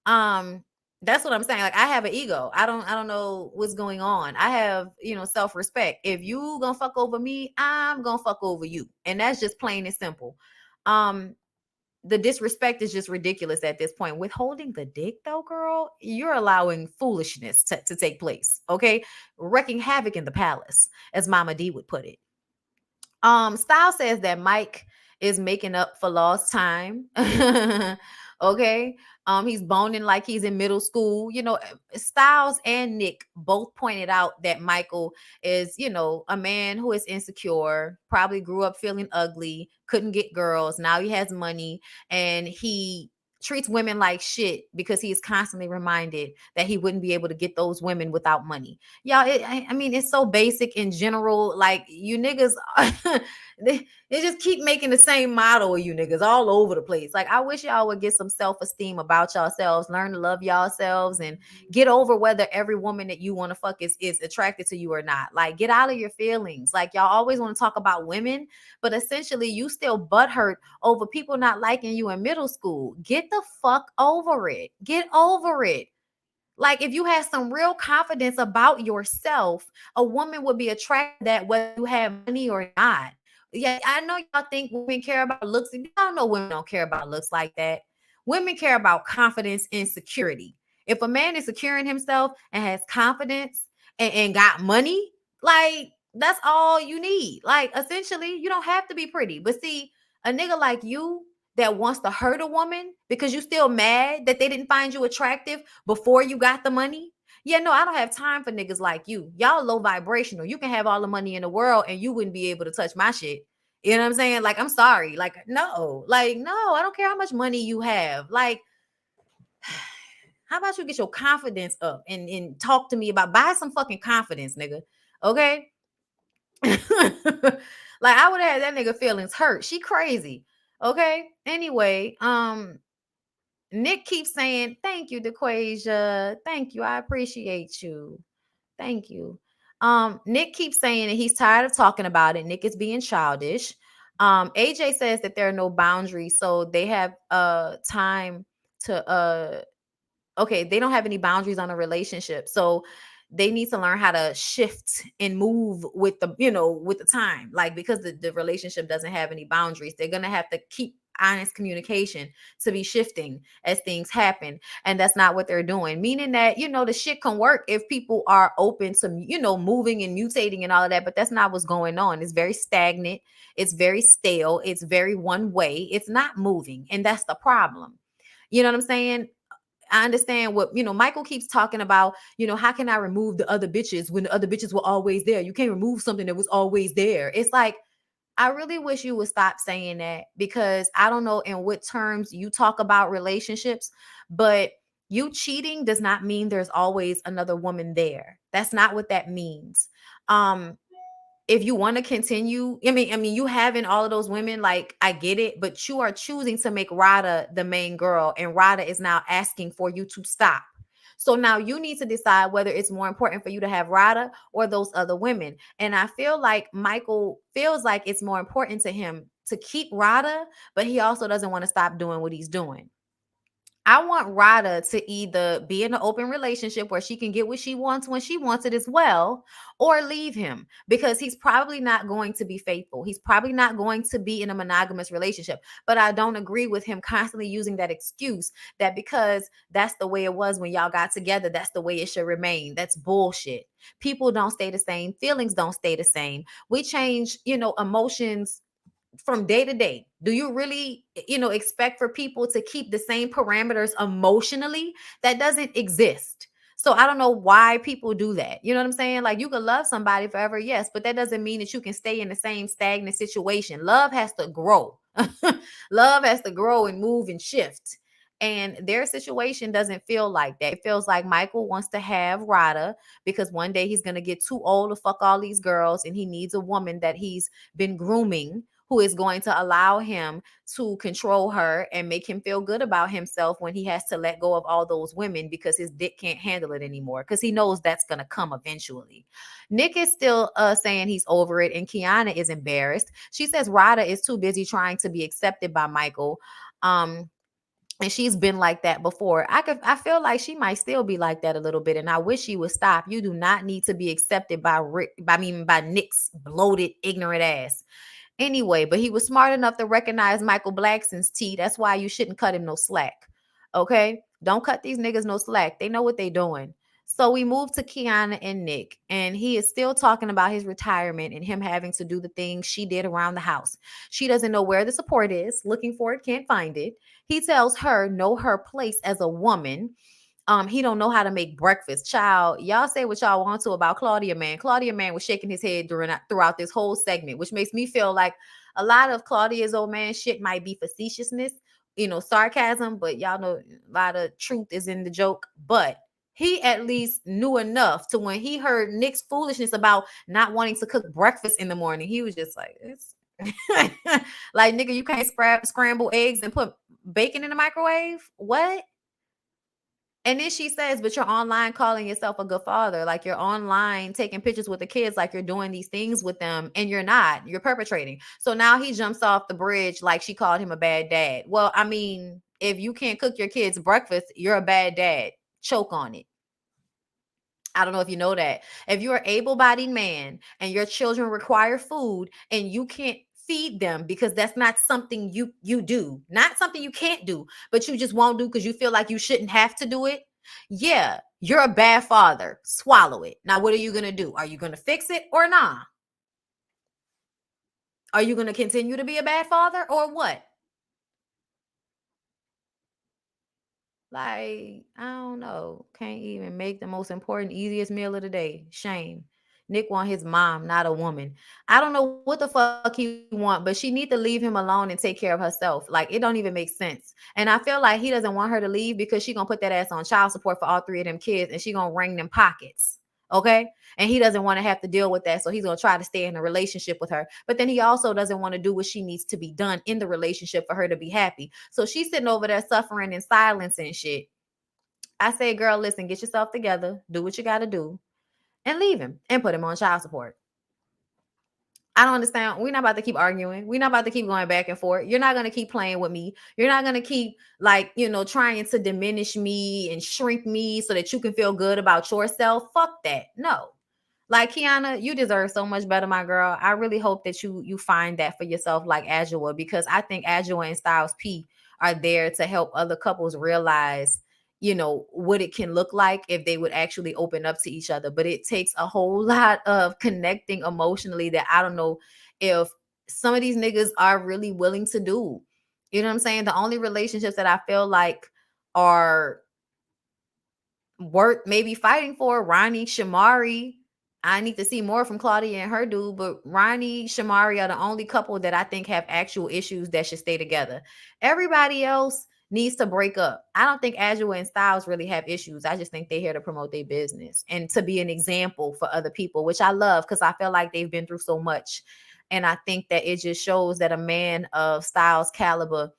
Um, that's what I'm saying. Like, I have an ego. I don't know what's going on. I have, self-respect. If you gonna fuck over me, I'm gonna fuck over you. And that's just plain and simple. Um, the disrespect is just ridiculous at this point. Withholding the dick, though, girl, you're allowing foolishness to take place. Okay, wrecking havoc in the palace, as Mama D would put it. Style says that Mike is making up for lost time. Okay. He's boning like he's in middle school. Styles and Nick both pointed out that Michael is, a man who is insecure, probably grew up feeling ugly, couldn't get girls. Now he has money, and he treats women like shit because he is constantly reminded that he wouldn't be able to get those women without money. Y'all, I mean, it's so basic in general. Like, you niggas, they just keep making the same model of you niggas all over the place. Like, I wish y'all would get some self-esteem about yourselves, learn to love yourselves, and get over whether every woman that you want to fuck is attracted to you or not. Like, get out of your feelings. Like, y'all always want to talk about women, but essentially you still butthurt over people not liking you in middle school. Get the fuck over it. Get over it. Like, if you have some real confidence about yourself, a woman would be attracted to that whether you have money or not. Yeah, I know y'all think women care about looks. Y'all know women don't care about looks like that. Women care about confidence and security. If a man is secure in himself and has confidence and got money, like, that's all you need. Like, essentially, you don't have to be pretty. But see, a nigga like you that wants to hurt a woman because you still mad that they didn't find you attractive before you got the money. Yeah, no, I don't have time for niggas like you. Y'all low vibrational. You can have all the money in the world and you wouldn't be able to touch my shit. You know what I'm saying? Like, I'm sorry. Like, no. Like, no, I don't care how much money you have. Like, how about you get your confidence up and talk to me about buy some fucking confidence, nigga. Okay? Like, I would have had that nigga feelings hurt. She crazy. Okay. Anyway, Nick keeps saying, thank you, DeQuasia. Thank you. I appreciate you. Thank you. Nick keeps saying that he's tired of talking about it. Nick is being childish. AJ says that there are no boundaries, so they have time to okay, they don't have any boundaries on a relationship. So they need to learn how to shift and move with with the time. Like, because the relationship doesn't have any boundaries, they're gonna have to keep honest communication to be shifting as things happen. And that's not what they're doing. Meaning that, the shit can work if people are open to, moving and mutating and all of that. But that's not what's going on. It's very stagnant. It's very stale. It's very one way. It's not moving. And that's the problem. You know what I'm saying? I understand what, Michael keeps talking about, how can I remove the other bitches when the other bitches were always there? You can't remove something that was always there. It's like, I really wish you would stop saying that, because I don't know in what terms you talk about relationships, but you cheating does not mean there's always another woman there. That's not what that means. If you want to continue, I mean, you having all of those women, like, I get it, but you are choosing to make Rada the main girl, and Rada is now asking for you to stop. So now you need to decide whether it's more important for you to have Rada or those other women. And I feel like Michael feels like it's more important to him to keep Rada, but he also doesn't want to stop doing what he's doing. I want Rada to either be in an open relationship where she can get what she wants when she wants it as well, or leave him, because he's probably not going to be faithful. He's probably not going to be in a monogamous relationship. But I don't agree with him constantly using that excuse that because that's the way it was when y'all got together, that's the way it should remain. That's bullshit. People don't stay the same. Feelings don't stay the same. We change, emotions from day to day. Do you really, expect for people to keep the same parameters emotionally? That doesn't exist. So I don't know why people do that. You know what I'm saying? Like, you could love somebody forever, yes, but that doesn't mean that you can stay in the same stagnant situation. Love has to grow. Love has to grow and move and shift. And their situation doesn't feel like that. It feels like Michael wants to have Rada because one day he's going to get too old to fuck all these girls, and he needs a woman that he's been grooming, who is going to allow him to control her and make him feel good about himself when he has to let go of all those women because his dick can't handle it anymore, because he knows that's going to come eventually. Nick is still saying he's over it, and Kiana is embarrassed. She says Rada is too busy trying to be accepted by Michael. And she's been like that before. I feel like she might still be like that a little bit, and I wish she would stop. You do not need to be accepted by Nick's bloated, ignorant ass. Anyway, but he was smart enough to recognize Michael Blackson's tea. That's why you shouldn't cut him no slack. Okay? Don't cut these niggas no slack. They know what they doing. So we moved to Kiana and Nick, and he is still talking about his retirement and him having to do the things she did around the house. She doesn't know where the support is, looking for it, can't find it. He tells her know her place as a woman. He don't know how to make breakfast. Child, y'all say what y'all want to about Claudia Man. Claudia Man was shaking his head throughout this whole segment, which makes me feel like a lot of Claudia's old man shit might be facetiousness, sarcasm, but y'all know a lot of truth is in the joke. But he at least knew enough to, when he heard Nick's foolishness about not wanting to cook breakfast in the morning, he was just like, it's like, nigga, you can't scramble eggs and put bacon in the microwave? What? And then she says, but you're online calling yourself a good father. Like, you're online taking pictures with the kids, like you're doing these things with them, and you're not. You're perpetrating. So now he jumps off the bridge like she called him a bad dad. Well, I mean, if you can't cook your kids breakfast, you're a bad dad. Choke on it. I don't know if you know that. If you're an able-bodied man and your children require food and you can't feed them because that's not something you do, not something you can't do, but you just won't do because you feel like you shouldn't have to do it. Yeah, you're a bad father. Swallow it. Now, what are you going to do? Are you going to fix it or not? Nah? Are you going to continue to be a bad father or what? Like, I don't know. Can't even make the most important, easiest meal of the day. Shame. Nick want his mom, not a woman. I don't know what the fuck he want, but she need to leave him alone and take care of herself. Like, it don't even make sense. And I feel like he doesn't want her to leave because she gonna put that ass on child support for all three of them kids, and she gonna ring them pockets. Okay. And he doesn't want to have to deal with that. So he's going to try to stay in a relationship with her. But then he also doesn't want to do what she needs to be done in the relationship for her to be happy. So she's sitting over there suffering in silence and shit. I say, girl, listen, get yourself together, do what you got to do, and leave him and put him on child support. I don't understand. We're not about to keep arguing. We're not about to keep going back and forth. You're not going to keep playing with me. You're not going to keep, like, trying to diminish me and shrink me so that you can feel good about yourself. Fuck that. No. Like, Kiana, you deserve so much better, my girl. I really hope that you find that for yourself, like Adjoa, because I think Adjoa and Styles P are there to help other couples realize, what it can look like if they would actually open up to each other. But it takes a whole lot of connecting emotionally that I don't know if some of these niggas are really willing to do. You know what I'm saying? The only relationships that I feel like are worth maybe fighting for, Ronnie, Shamari. I need to see more from Claudia and her dude, but Ronnie, Shamari are the only couple that I think have actual issues that should stay together. Everybody else needs to break up. I don't think Adjoa and Styles really have issues. I just think they're here to promote their business and to be an example for other people, which I love because I feel like they've been through so much. And I think that it just shows that a man of Styles' caliber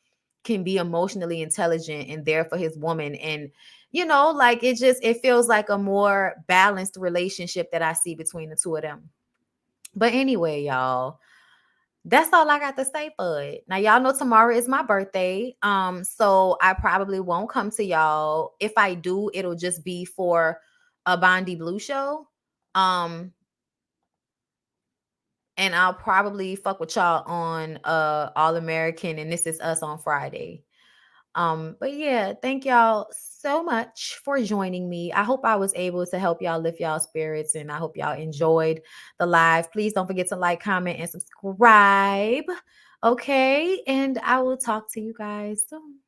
can be emotionally intelligent and there for his woman. And like, it feels like a more balanced relationship that I see between the two of them. But anyway, y'all, that's all I got to say for it. Now y'all know tomorrow is my birthday. So I probably won't come to y'all. If I do, it'll just be for a BondyBlue show. Um, and I'll probably fuck with y'all on All American and This Is Us on Friday. But yeah, thank y'all so much for joining me. I hope I was able to help y'all lift y'all spirits and I hope y'all enjoyed the live. Please don't forget to like, comment, and subscribe. Okay, and I will talk to you guys soon.